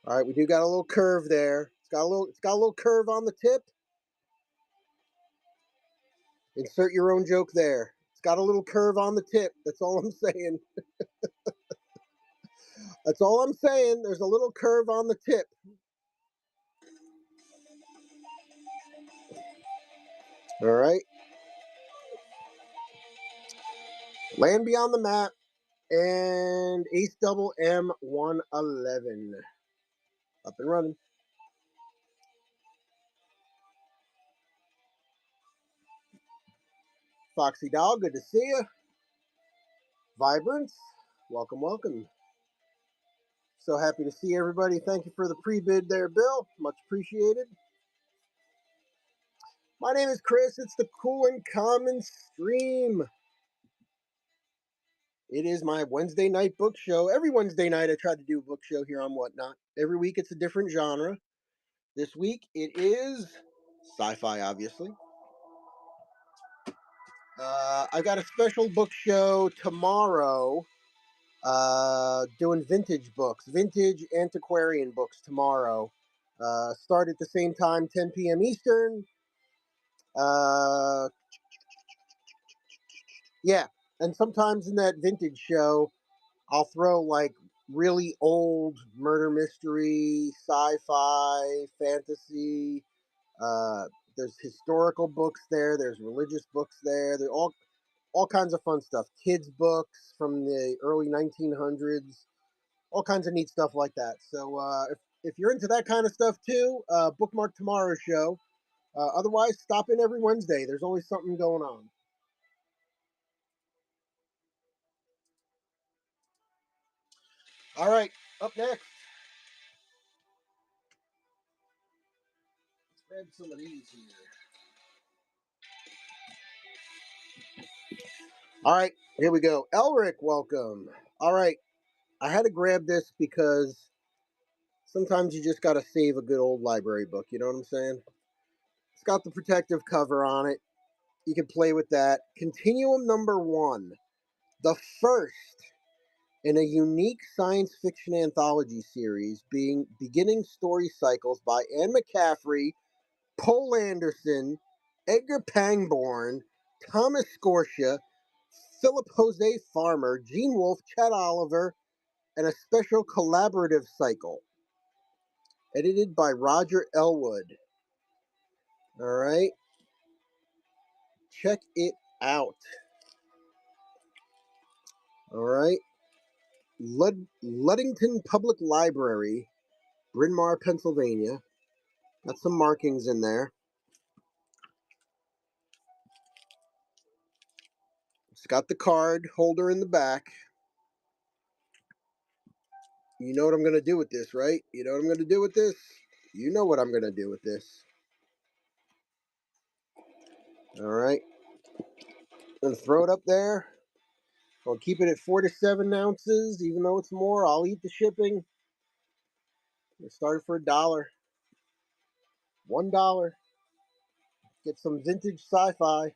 All right, we do got a little curve there. It's got a little curve on the tip. Insert your own joke there. It's got a little curve on the tip. That's all I'm saying. That's all I'm saying. There's a little curve on the tip. All right. Land Beyond the Map and Ace Double M111. Up and running. Foxy Doll, good to see you. Vibrance, welcome, welcome. So happy to see everybody. Thank you for the pre-bid there, Bill. Much appreciated. My name is Chris. It's the Cool and Common Stream. It is my Wednesday night book show. Every Wednesday night I try to do a book show here on Whatnot. Every week it's a different genre. This week it is sci-fi, obviously. I got a special book show tomorrow. Doing vintage books, vintage antiquarian books tomorrow. Start at the same time, 10 p.m. Eastern. Uh, yeah, and sometimes in that vintage show, I'll throw like really old murder mystery, sci-fi, fantasy. Uh, there's historical books there. There's religious books there. They're all. all kinds of fun stuff. Kids' books from the early 1900s, all kinds of neat stuff like that. So if you're into that kind of stuff too, bookmark tomorrow's show. Otherwise, stop in every Wednesday. There's always something going on. All right, up next, let's grab some of these here. All right, here we go. Elric, welcome. All right, I had to grab this because sometimes you just got to save a good old library book. You know what I'm saying? It's got the protective cover on it. You can play with that. Continuum number 1, the first in a unique science fiction anthology series being beginning story cycles by Anne McCaffrey, Poul Anderson, Edgar Pangborn, Thomas Scorsia, Philip Jose Farmer, Gene Wolfe, Chet Oliver, and a special collaborative cycle edited by Roger Elwood. All right, check it out. All right, Ludington Public Library, Bryn Mawr, Pennsylvania. Got some markings in there. It's got the card holder in the back. You know what I'm going to do with this, right? You know what I'm going to do with this? You know what I'm going to do with this. All right. I'm going to throw it up there. I'll keep it at 4 to 7 ounces. Even though it's more, I'll eat the shipping. We started for $1. $1. Get some vintage sci-fi.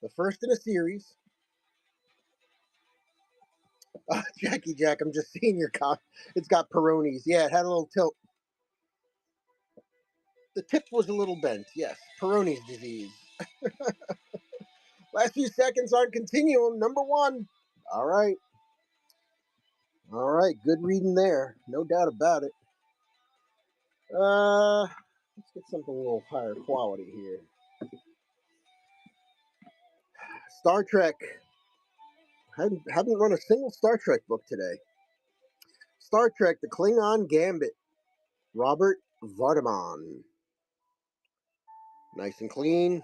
The first in a series. Jackie Jack, I'm just seeing your comment. It's got Peronis. Yeah, it had a little tilt. The tip was a little bent. Yes, Peyronie's disease. Last few seconds on Continuum, number 1. All right. All right, good reading there. No doubt about it. Let's get something a little higher quality here. Star Trek. Haven't run a single Star Trek book today. Star Trek, The Klingon Gambit. Robert Vardaman. Nice and clean.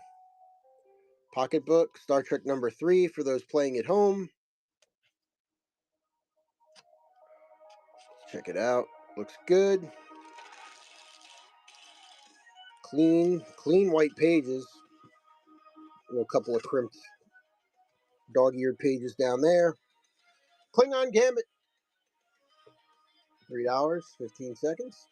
Pocketbook, Star Trek number 3 for those playing at home. Check it out. Looks good. Clean white pages. A couple of crimped dog-eared pages down there. Klingon Gambit. $3, 15 seconds.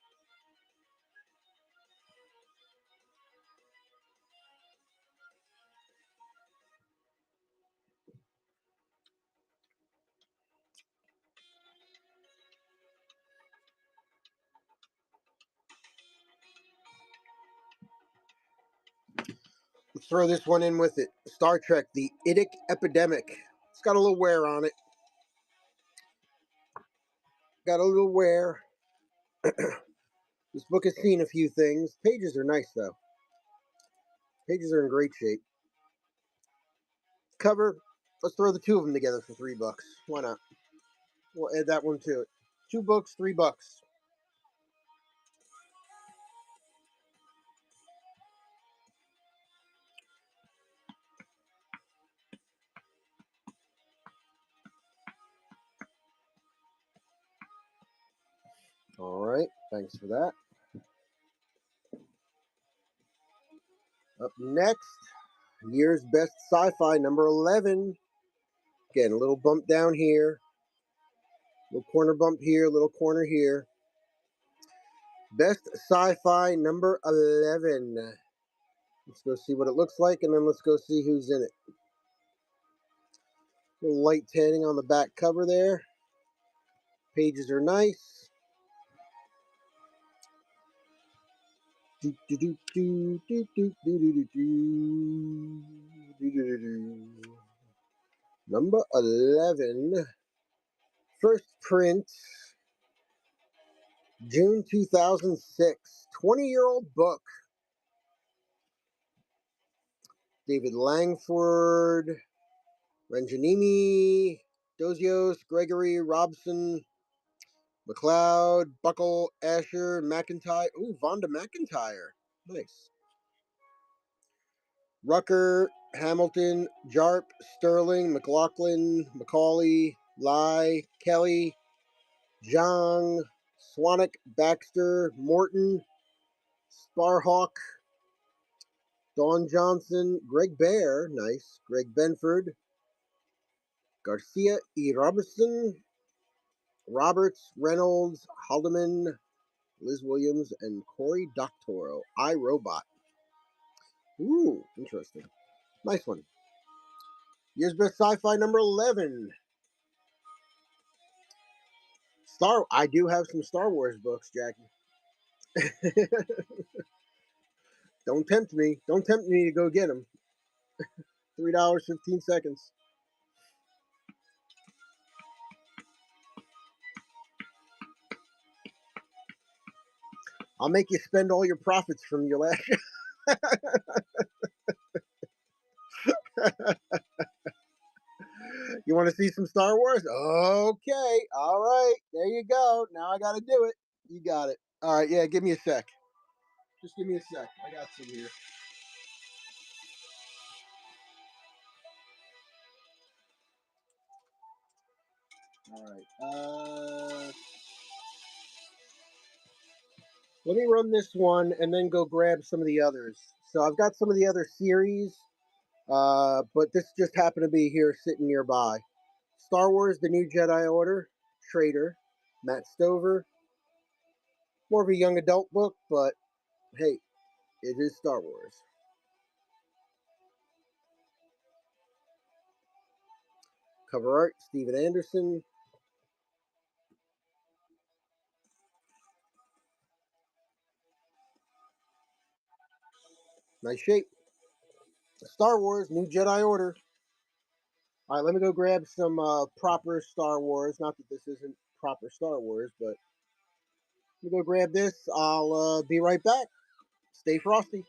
Let's throw this one in with it. Star Trek, The Idic Epidemic. It's got a little wear on it. Got a little wear. This book has seen a few things. Pages are nice, though. Pages are in great shape. Cover, let's throw the two of them together for $3. Why not? We'll add that one to it. 2 books, $3. All right, thanks for that. Up next, year's best sci-fi, number 11. Again, a little bump down here. Little corner bump here, little corner here. Best sci-fi, number 11. Let's go see what it looks like, and then let's go see who's in it. A little light tanning on the back cover there. Pages are nice. Number 11. First print, June 2006. 20-year-old book. David Langford. Ranjanimi, Dozios, Gregory, Robson, McLeod, Buckle, Asher, McIntyre. Ooh, Vonda McIntyre. Nice. Rucker, Hamilton, Jarp, Sterling, McLaughlin, McCauley, Lai, Kelly, Zhang, Swanwick, Baxter, Morton, Sparhawk, Don Johnson, Greg Bear, nice. Greg Benford, Garcia E. Robinson, Roberts, Reynolds, Haldeman, Liz Williams, and Corey Doctorow. iRobot. Ooh, interesting. Nice one. Year's Best Sci-Fi number 11. I do have some Star Wars books, Jackie. Don't tempt me. Don't tempt me to go get them. $3, 15 seconds. I'll make you spend all your profits from your last. You want to see some Star Wars? Okay. All right. There you go. Now I got to do it. You got it. All right. Yeah. Give me a sec. Just give me a sec. I got some here. All right. Let me run this one and then go grab some of the others. So I've got some of the other series, but this just happened to be here sitting nearby. Star Wars: The New Jedi Order, Trader, Matt Stover. More of a young adult book, but hey, it is Star Wars. Cover art: Steven Anderson. Nice shape. Star Wars: New Jedi Order. All right, let me go grab some proper Star Wars. Not that this isn't proper Star Wars, but let me go grab this. I'll be right back. Stay frosty.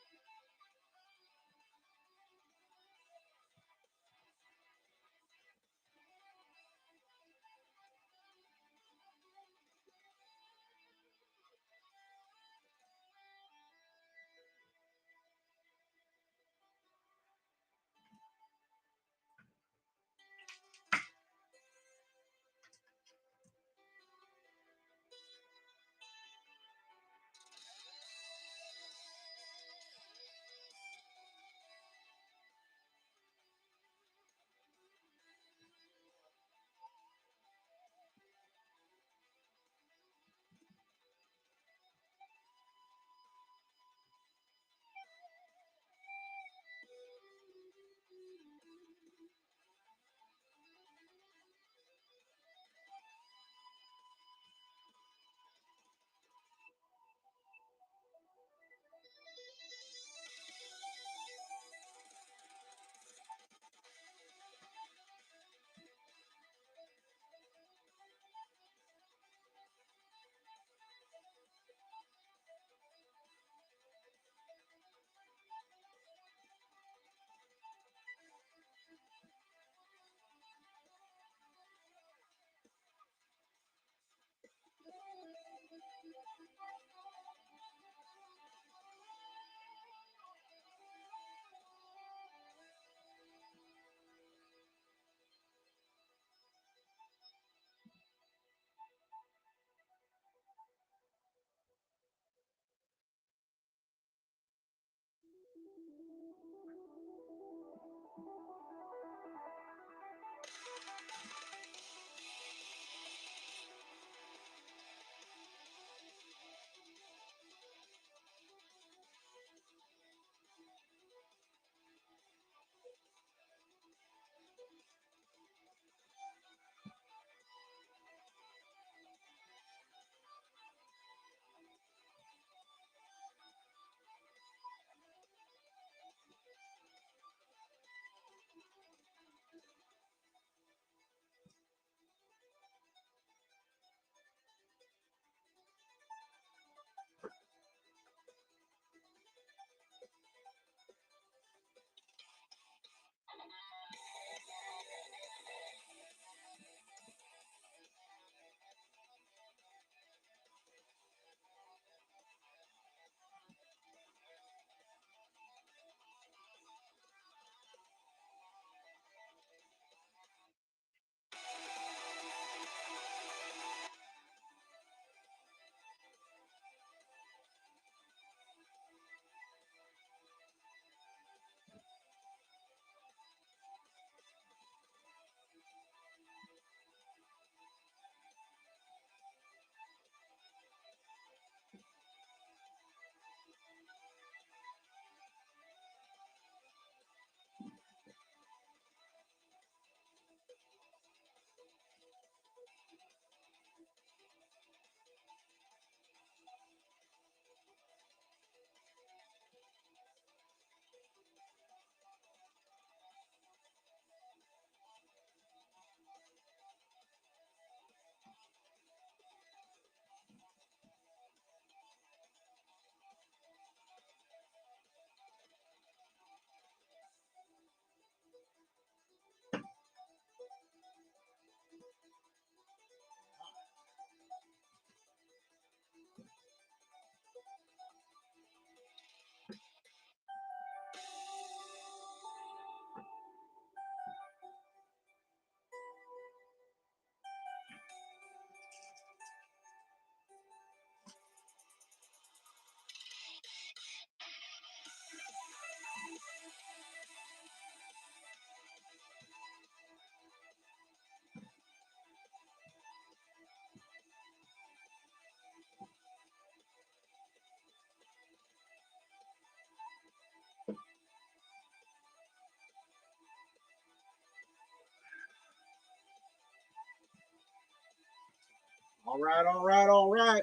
All right, all right, all right.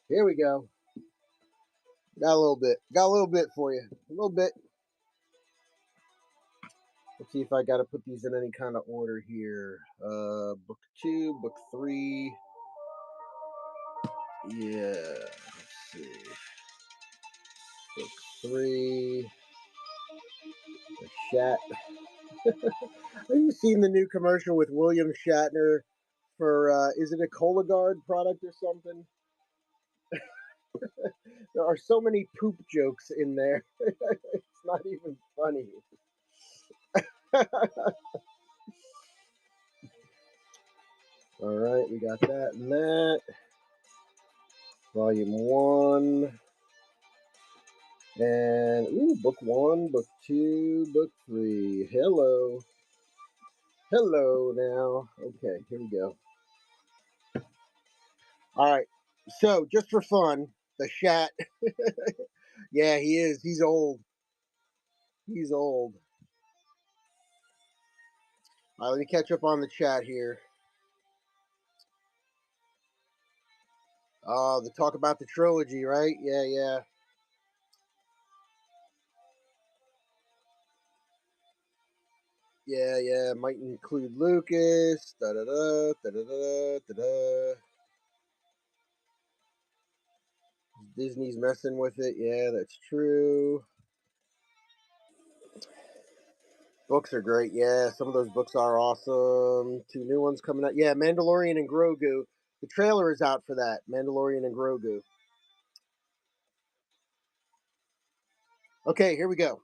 Here we go. Got a little bit. Got a little bit for you. A little bit. Let's see if I got to put these in any kind of order here. Book 2, book 3. Yeah. Let's see. Book 3. The Shat. Have you seen the new commercial with William Shatner for, is it a Cologuard product or something? There are so many poop jokes in there. It's not even funny. All right, we got that and that. Volume 1. And, ooh, book 1, book 2, book 3. Hello. Hello now. Okay, here we go. All right. So, just for fun, the Shat. Yeah, he is. He's old. He's old. All right, let me catch up on the chat here. Oh, the talk about the trilogy, right? Yeah, yeah. Yeah, yeah. Might include Lucas. Da da da da da da da da. Disney's messing with it. Yeah, that's true. Books are great. Yeah, some of those books are awesome. 2 new ones coming out. Yeah, Mandalorian and Grogu. The trailer is out for that. Mandalorian and Grogu. Okay, here we go.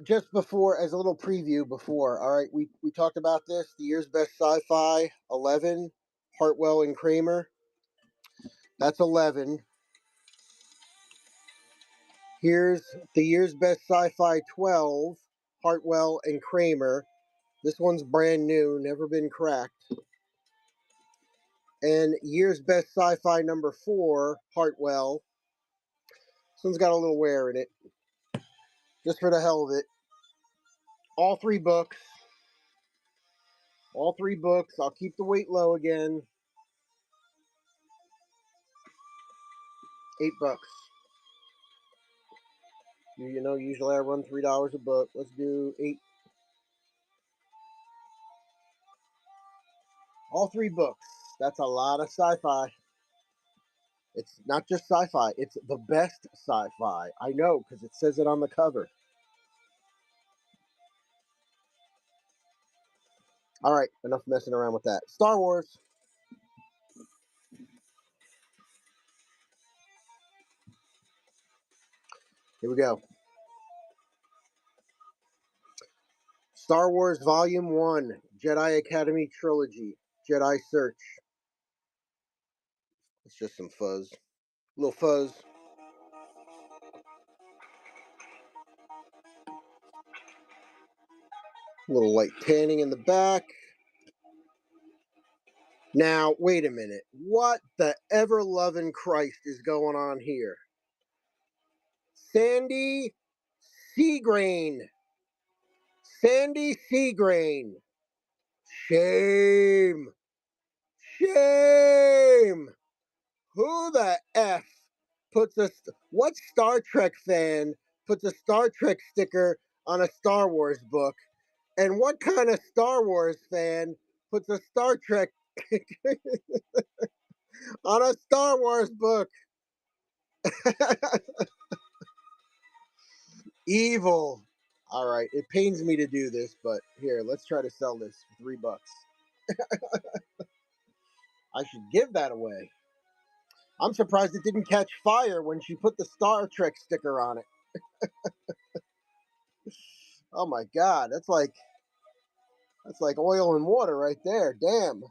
Just before, as a little preview before, all right, we talked about this. The year's best sci-fi, 11, Hartwell and Kramer. That's 11. Here's the year's best sci-fi, 12, Hartwell and Kramer. This one's brand new, never been cracked. And year's best sci-fi number 4, Hartwell. This one's got a little wear in it, just for the hell of it. All 3 books. All 3 books. I'll keep the weight low again. $8. You know, usually I run $3 a book. Let's do 8. All 3 books. That's a lot of sci-fi. It's not just sci-fi. It's the best sci-fi. I know, because it says it on the cover. All right, enough messing around with that. Star Wars. Here we go. Star Wars Volume 1, Jedi Academy Trilogy, Jedi Search. It's just some fuzz. A little fuzz. A little light tanning in the back. Now, wait a minute. What the ever-loving Christ is going on here? Sandy Seagrain. Sandy Seagrain. Shame. Shame. Who the F puts what Star Trek fan puts a Star Trek sticker on a Star Wars book? And what kind of Star Wars fan puts a Star Trek on a Star Wars book? Evil. All right, it pains me to do this, but here, let's try to sell this for $3. I should give that away. I'm surprised it didn't catch fire when she put the Star Trek sticker on it. Oh my God, that's like oil and water right there. Damn.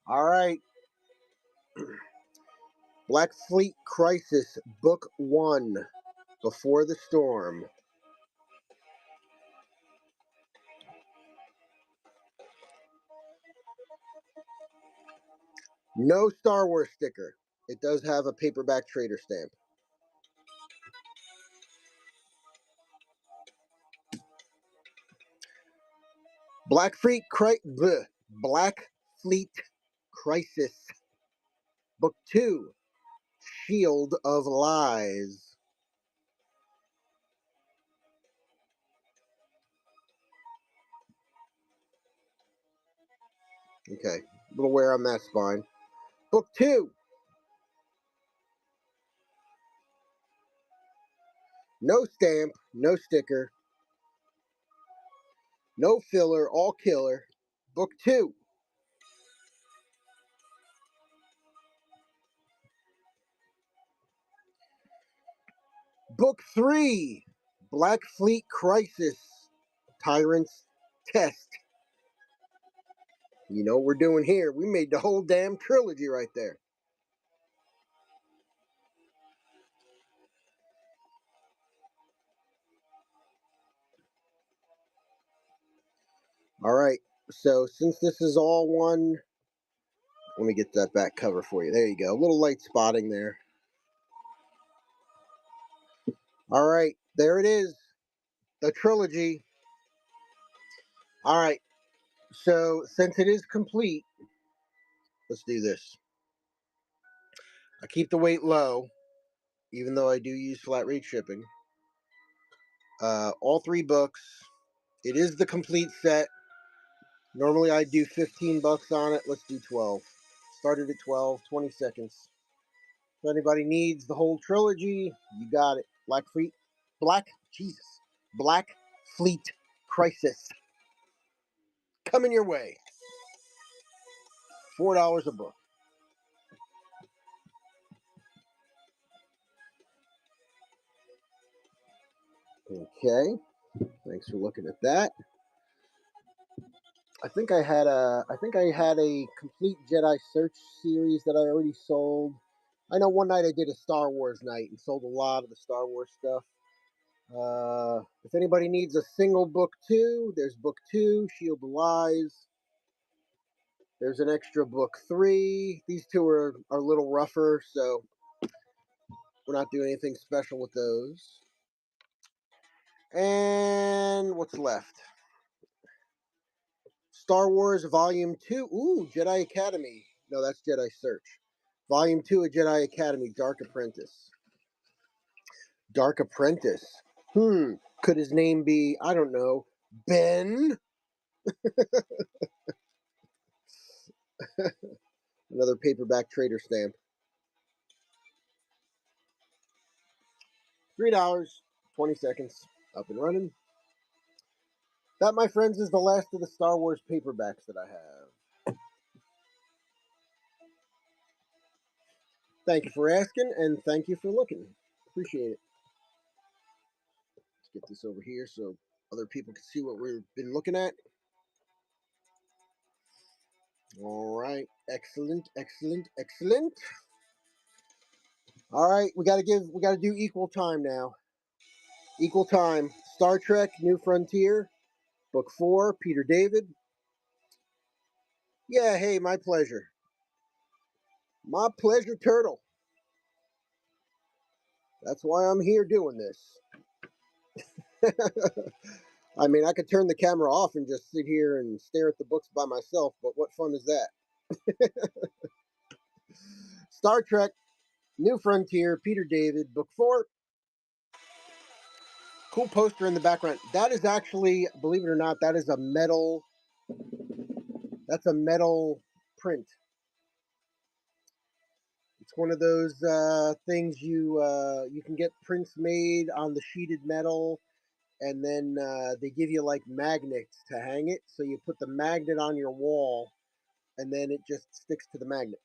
All right. Black Fleet Crisis, Book 1, Before the Storm. No Star Wars sticker. It does have a paperback trader stamp. Black Fleet Black Fleet Crisis. Book 2, Shield of Lies. Okay, a little wear on that spine. Book 2, no stamp, no sticker, no filler, all killer. Book 2. Book 3, Black Fleet Crisis, Tyrant's Test. You know what we're doing here? We made the whole damn trilogy right there. All right, so since this is all one, let me get that back cover for you. There you go. A little light spotting there. All right, there it is. The trilogy. All right, so since it is complete, let's do this. I keep the weight low, even though I do use flat rate shipping. All 3 books. It is the complete set. Normally I do 15 bucks on it. Let's do 12. Started at 12, 20 seconds. If anybody needs the whole trilogy, you got it. Black Fleet Crisis. Coming your way. $4 a book. Okay. Thanks for looking at that. I think I had a complete Jedi Search series that I already sold. I know one night I did a Star Wars night and sold a lot of the Star Wars stuff. If anybody needs a single book 2, there's book 2, Shield of Lies. There's an extra book 3. These 2 are a little rougher, so we're not doing anything special with those. And what's left? Star Wars Volume 2. Ooh, Jedi Academy. No, that's Jedi Search. Volume 2 of Jedi Academy, Dark Apprentice. Dark Apprentice. Could his name be, I don't know, Ben? Another paperback trader stamp. $3, 20 seconds, up and running. That, my friends, is the last of the Star Wars paperbacks that I have. Thank you for asking, and thank you for looking. Appreciate it. Let's get this over here so other people can see what we've been looking at. All right, excellent, excellent, excellent. All right, we got to do equal time now. Equal time. Star Trek: New Frontier, Book 4, Peter David. Yeah, hey, my pleasure. My pleasure, Turtle. That's why I'm here doing this. I mean, I could turn the camera off and just sit here and stare at the books by myself, but what fun is that? Star Trek: New Frontier, Peter David, Book 4. Cool poster in the background. That is actually, believe it or not, that is a metal. That's a metal print. It's one of those things you can get prints made on the sheeted metal, and then they give you like magnets to hang it. So you put the magnet on your wall, and then it just sticks to the magnet.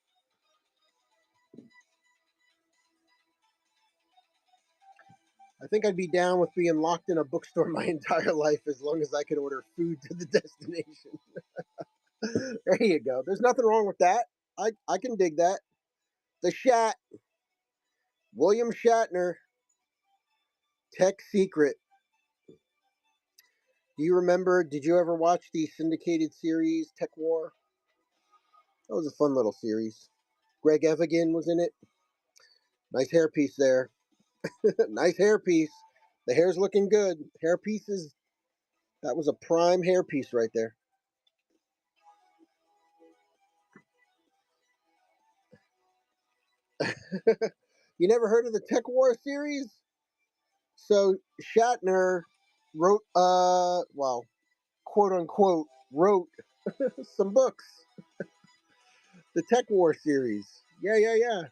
I think I'd be down with being locked in a bookstore my entire life as long as I could order food to the destination. There you go. There's nothing wrong with that. I can dig that. The Shat, William Shatner, Tech Secret. Do you remember? Did you ever watch the syndicated series Tech War? That was a fun little series. Greg Evigan was in it. Nice hairpiece there. Nice hairpiece. The hair's looking good. Hairpiece is, that was a prime hairpiece right there. You never heard of the Tech War series? So Shatner wrote, well, quote unquote, wrote some books. The Tech War series. Yeah, yeah, yeah.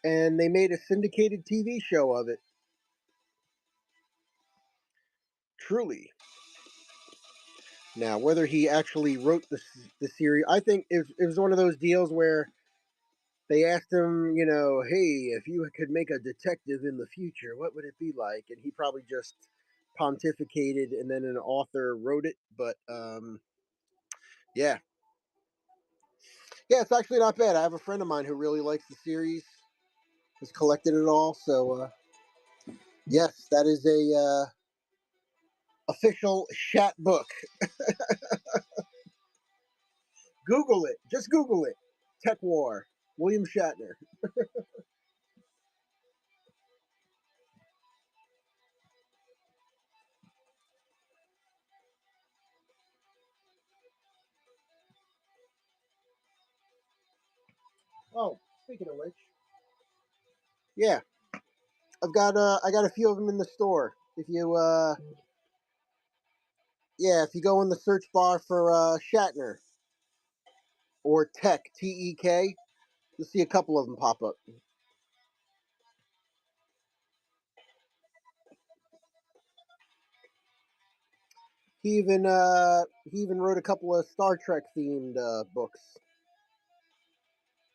And they made a syndicated TV show of it. Truly. Now, whether he actually wrote the series, I think it was one of those deals where they asked him, hey, if you could make a detective in the future, what would it be like? And he probably just pontificated, and then an author wrote it. But yeah, yeah, it's actually not bad. I have a friend of mine who really likes the series, has collected it all. So yes, that is a official Shat book. Google it. Just Google it. Tech War. William Shatner. Oh, speaking of which, yeah, I got a few of them in the store. If you yeah, if you go in the search bar for Shatner or Tech TEK, you'll see a couple of them pop up. He even wrote a couple of Star Trek themed books.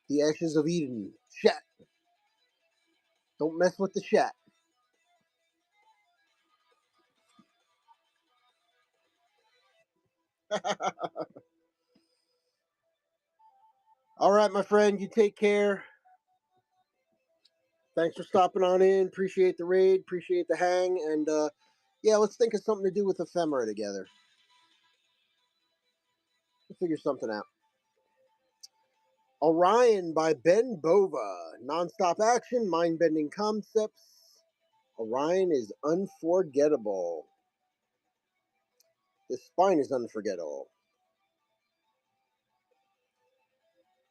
The Ashes of Eden. Shat. Don't mess with the Shat. All right, my friend, you take care. Thanks for stopping on in. Appreciate the raid. Appreciate the hang. And yeah, let's think of something to do with Ephemera together. We'll figure something out. Orion by Ben Bova. Non-stop action, mind-bending concepts. Orion is unforgettable. The spine is unforgettable.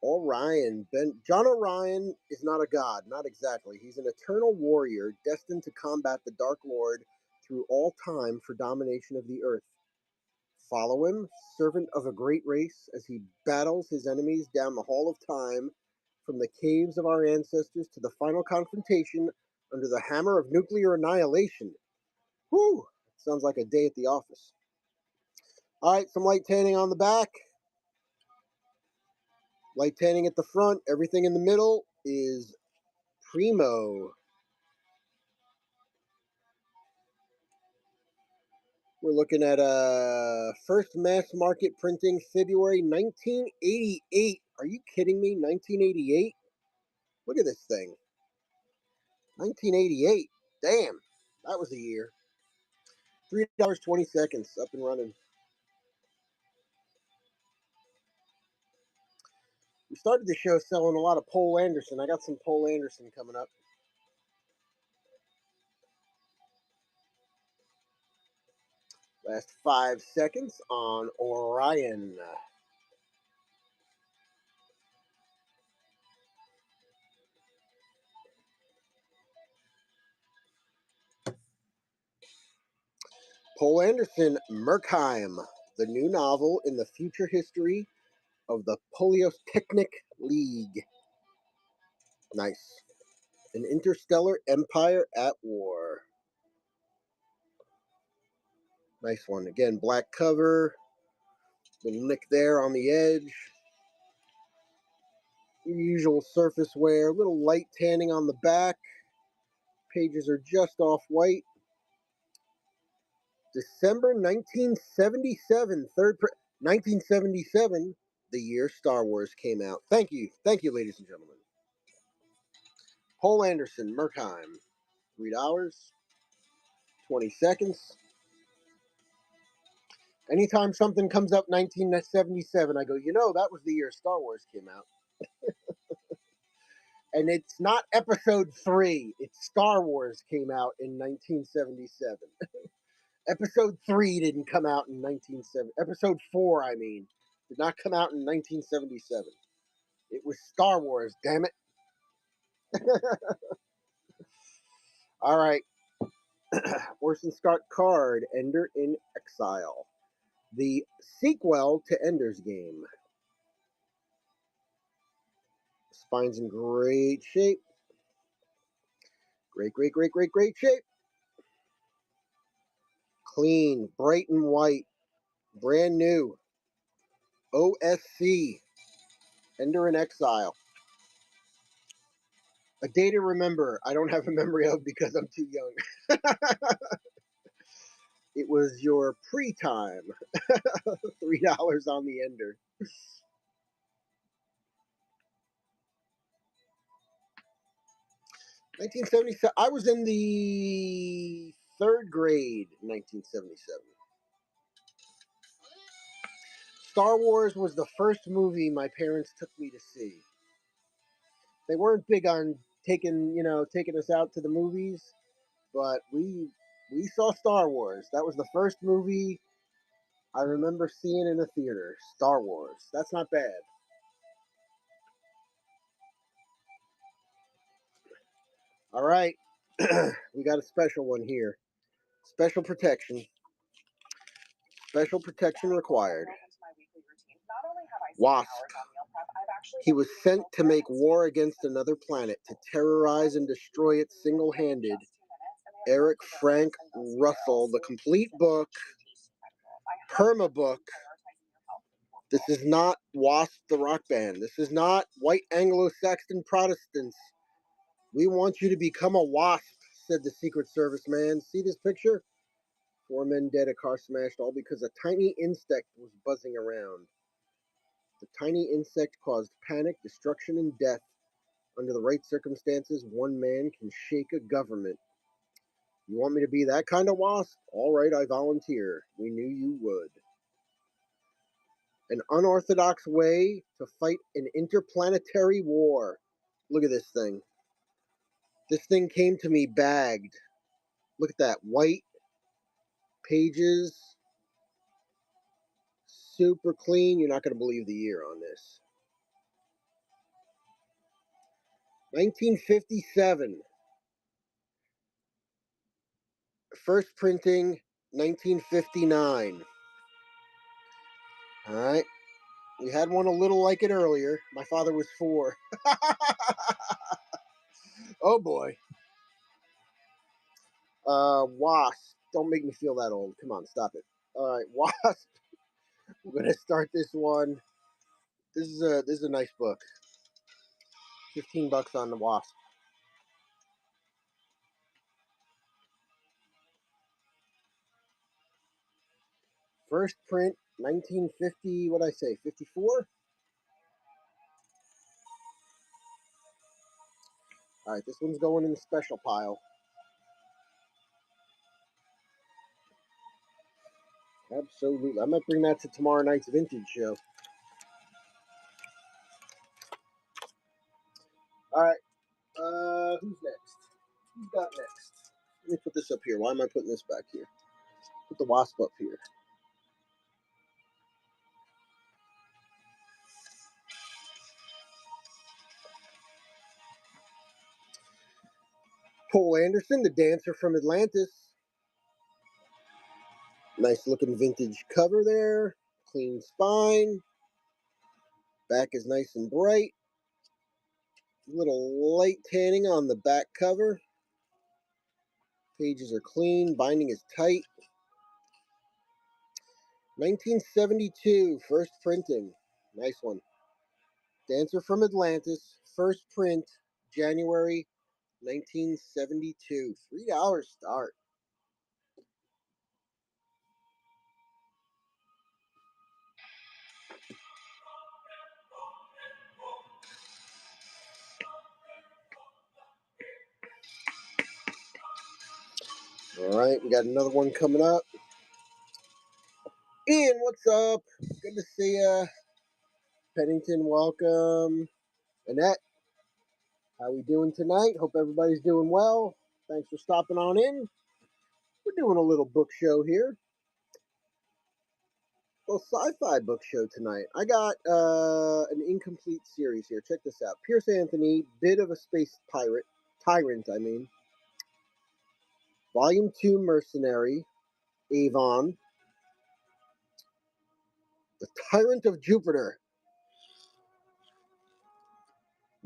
John Orion is not a god, not exactly. He's an eternal warrior destined to combat the Dark Lord through all time for domination of the earth. Follow him, servant of a great race, as he battles his enemies down the hall of time, from the caves of our ancestors to the final confrontation under the hammer of nuclear annihilation. Whew! Sounds like a day at the office. All right, some light tanning on the back, light tanning at the front. Everything in the middle is primo. We're looking at first mass market printing February 1988. Are you kidding me? 1988? Look at this thing. 1988. Damn, that was a year. $3.20 up and running. We started the show selling a lot of Pole Anderson. I got some Pole Anderson coming up. Last 5 seconds on Orion. Pole Anderson, Merkheim, the new novel in the future history of the Polytechnic League. Nice. An interstellar empire at war. Nice one. Again, black cover. Little nick there on the edge. Usual surface wear. Little light tanning on the back. Pages are just off white. December 1977. 1977, the year Star Wars came out. Thank you. Thank you, ladies and gentlemen. Pole Anderson, Merkheim. $3. 20 seconds. Anytime something comes up 1977, I go, that was the year Star Wars came out. And it's not episode 3, it's Star Wars came out in 1977. Episode 3 didn't come out in 1970. Episode 4, I mean, did not come out in 1977. It was Star Wars, damn it. All right. Orson Scott Card, Ender in Exile. The sequel to Ender's Game. Spine's in great shape. Great shape. Clean, bright and white. Brand new. OSC. Ender in Exile. A day to remember. I don't have a memory of because I'm too young. It was your pre-time. $3 on the Ender. 1977. I was in the 3rd grade in 1977. Star Wars was the first movie my parents took me to see. They weren't big on taking us out to the movies, but we saw Star Wars. That was the first movie I remember seeing in a theater. Star Wars. That's not bad. All right. We got a special one here. Special protection. Special protection required. Wasp. He was sent to make war against another planet, to terrorize and destroy it single-handed. Eric Frank Russell, the complete book, permabook. This is not Wasp the rock band. This is not white Anglo-Saxon Protestants. We want you to become a wasp, said the Secret Service man. See this picture? 4 men dead, a car smashed, all because a tiny insect was buzzing around. The tiny insect caused panic, destruction, and death. Under the right circumstances, one man can shake a government. You want me to be that kind of wasp? All right, I volunteer. We knew you would. An unorthodox way to fight an interplanetary war. Look at this thing. This thing came to me bagged. Look at that. White pages. Super clean. You're not going to believe the year on this. 1957. First printing, 1959. All right. We had one a little like it earlier. My father was 4. Oh boy. Wasp. Don't make me feel that old. Come on, stop it. All right, Wasp. We're gonna start this one. This is a nice book. $15 on the Wasp. First print, 1950. What I say, 54. All right, this one's going in the special pile. Absolutely. I might bring that to tomorrow night's vintage show. All right. Who's next? Who's got next? Let me put this up here. Why am I putting this back here? Put the Wasp up here. Paul Anderson, the dancer from Atlantis. Nice looking vintage cover there. Clean spine. Back is nice and bright. Little light tanning on the back cover. Pages are clean. Binding is tight. 1972, first printing. Nice one. Dancer from Atlantis, first print, January 1972. $3 start. All right, we got another one coming up. Ian, what's up? Good to see ya. Pennington, welcome. Annette, how we doing tonight? Hope everybody's doing well. Thanks for stopping on in. We're doing a little book show here. Well, sci-fi book show tonight. I got an incomplete series here. Check this out. Pierce Anthony, Bit of a Space Pirate, Tyrant, I mean. Volume 2, Mercenary, Avon, The Tyrant of Jupiter.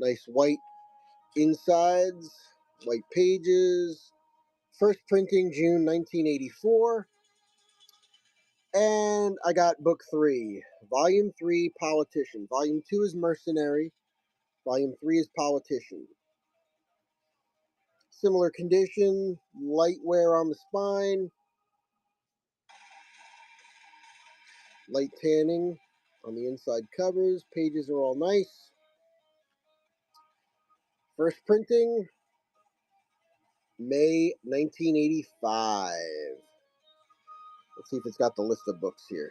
Nice white insides, white pages. First printing June 1984. And I got book 3, Volume 3, Politician. Volume 2 is Mercenary. Volume 3 is Politician. Similar condition, light wear on the spine, light tanning on the inside covers. Pages are all nice. First printing, May 1985. Let's see if it's got the list of books here.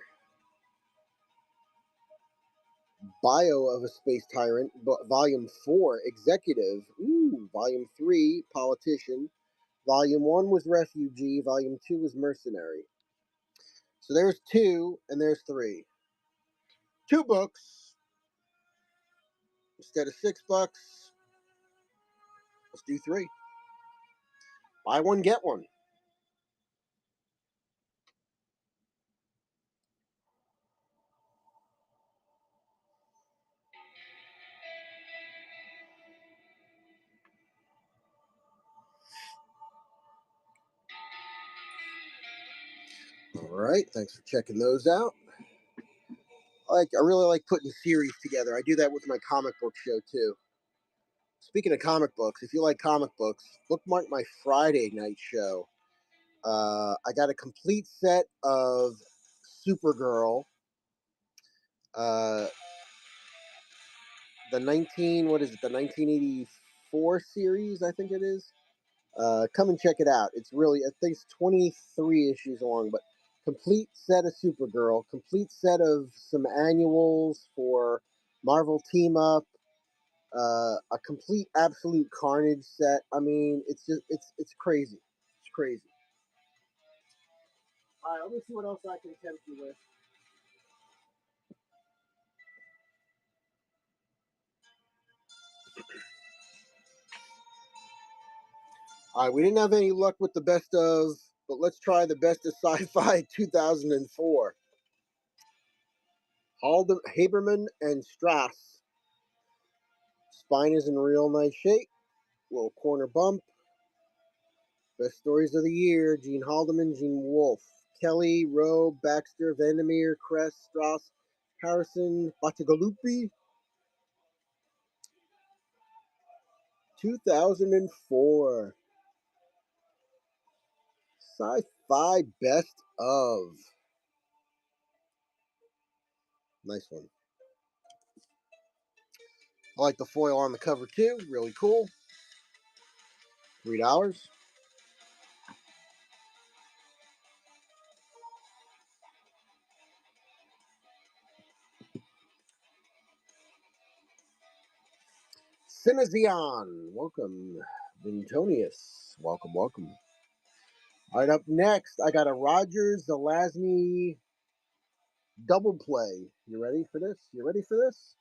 Bio of a Space Tyrant, Volume 4, Executive. Ooh, Volume 3, Politician. Volume 1 was Refugee. Volume 2 was Mercenary. So there's 2, and there's 3. 2 books instead of $6. Let's do 3. Buy one, get one. All right, thanks for checking those out. I really like putting series together. I do that with my comic book show too. Speaking of comic books, if you like comic books, bookmark my Friday night show. I got a complete set of Supergirl. Uh, the 1984 series, I think it is. Come and check it out. It's really, I think it's 23 issues long, but complete set of Supergirl, complete set of some annuals for Marvel Team Up, a complete Absolute Carnage set. I mean, it's crazy. It's crazy. All right, let me see what else I can tempt you with. All right, we didn't have any luck with the best of, but let's try the best of Sci-Fi 2004. Haberman and Strass. Spine is in real nice shape. Little corner bump. Best stories of the year: Gene Haldeman, Gene Wolfe, Kelly, Rowe, Baxter, Vandermeer, Kress, Strauss, Harrison, Bacigalupi. 2004. Sci-Fi Best of. Nice one. I like the foil on the cover too. Really cool. $3. Cinezion. Welcome. Vintonius. Welcome, welcome. All right, up next, I got a Roger Zelazny double play. You ready for this? You ready for this?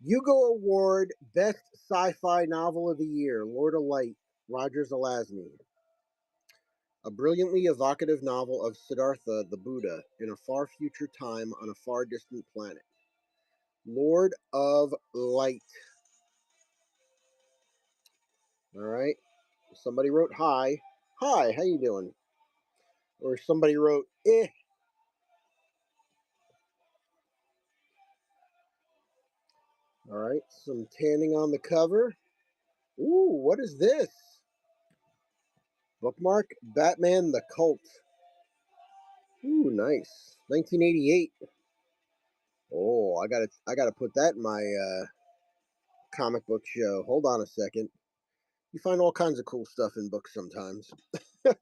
Hugo Award Best Sci-Fi Novel of the Year, Lord of Light, Roger Zelazny. A brilliantly evocative novel of Siddhartha, the Buddha, in a far future time on a far distant planet. Lord of Light. All right. Somebody wrote hi. Hi, how you doing? Or somebody wrote eh. All right. Some tanning on the cover. Ooh, what is this? Bookmark Batman the Cult. Ooh, nice. 1988. Oh, I gotta put that in my comic book show. Hold on a second. You find all kinds of cool stuff in books sometimes. I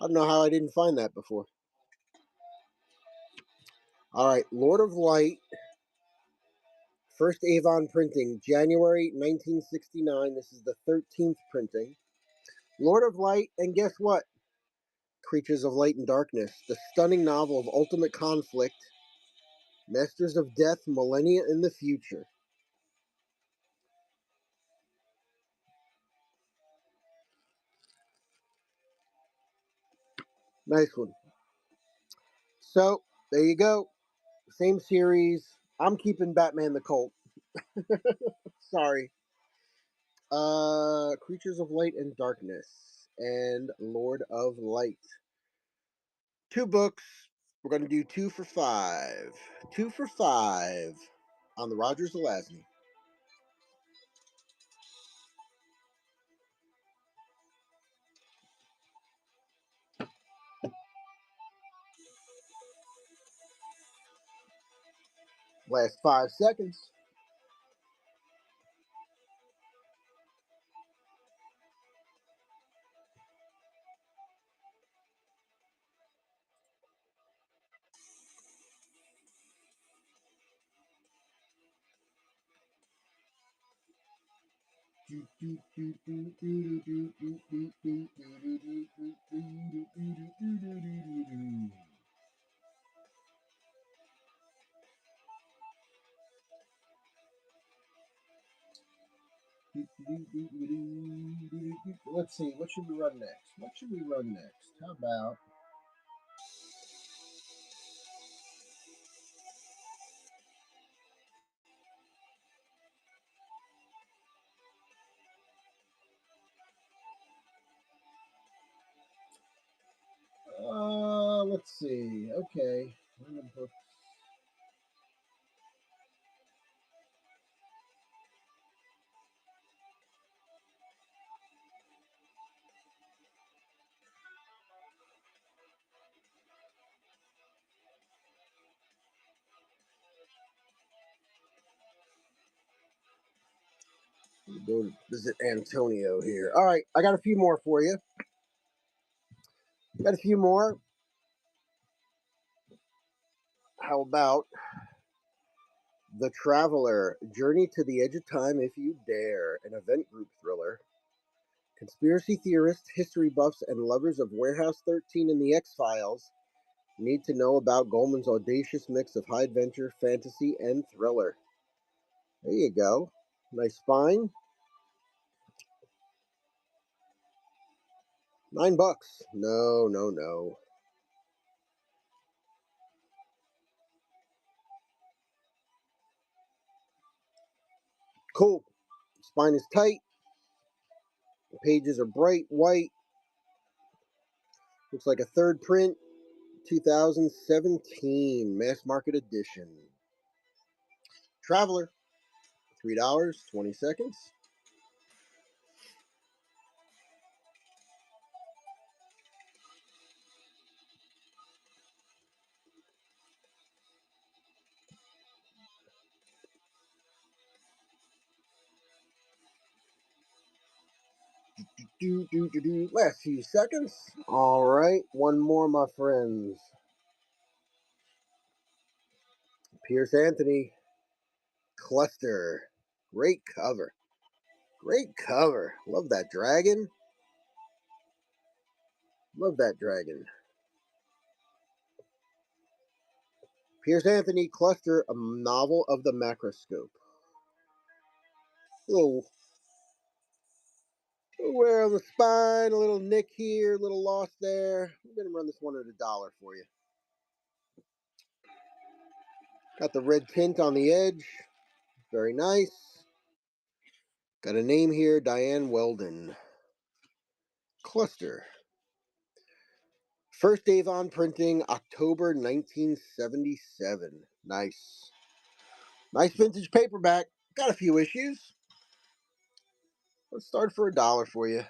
don't know how I didn't find that before. All right, Lord of Light. First Avon printing, January 1969. This is the 13th printing. Lord of Light, and guess what? Creatures of Light and Darkness, the stunning novel of ultimate conflict, masters of death, millennia in the future. Nice one. So, there you go. Same series. I'm keeping Batman the Cult. Sorry. Creatures of Light and Darkness and Lord of Light. 2 books. We're going to do 2 for 5. 2 for 5 on the Rogers Zelazny. Last 5 seconds. Let's see. What should we run next? What should we run next? How about let's see. Okay. Run the book. Go visit Antonio here. All right, I got a few more for you. Got a few more. How about The Traveler, Journey to the Edge of Time If You Dare, an event group thriller. Conspiracy theorists, history buffs, and lovers of Warehouse 13 and the X-Files need to know about Goldman's audacious mix of high adventure, fantasy, and thriller. There you go. Nice spine. $9. No, no, no. Cool. Spine is tight. The pages are bright white. Looks like a third print. 2017 mass market edition. Traveler. $3, 20 seconds. Last few seconds. All right, one more, my friends. Pierce Anthony, Cluster. Great cover. Great cover. Love that dragon. Love that dragon. Pierce Anthony, Cluster, a novel of the macroscope. Little wear on the spine, a little nick here, a little loss there. I'm going to run this one at $1 for you. Got the red tint on the edge. Very nice. Got a name here, Diane Weldon. Cluster. First Avon printing, October 1977. Nice. Nice vintage paperback. Got a few issues. Let's start for $1 for you.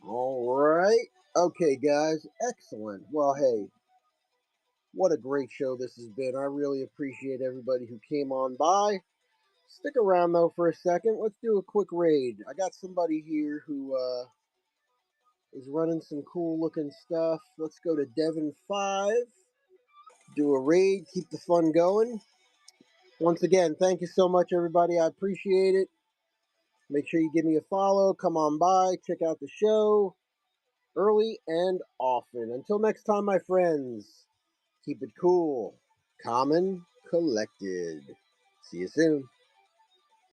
All right. Okay, guys. Excellent. Well, hey, what a great show this has been. I really appreciate everybody who came on by. Stick around though for a second. Let's do a quick raid. I got somebody here who is running some cool looking stuff. Let's go to Devon 5. Do a raid. Keep the fun going. Once again, thank you so much, everybody. I appreciate it. Make sure you give me a follow. Come on by. Check out the show early and often. Until next time, my friends, keep it cool, calm, and collected. See you soon.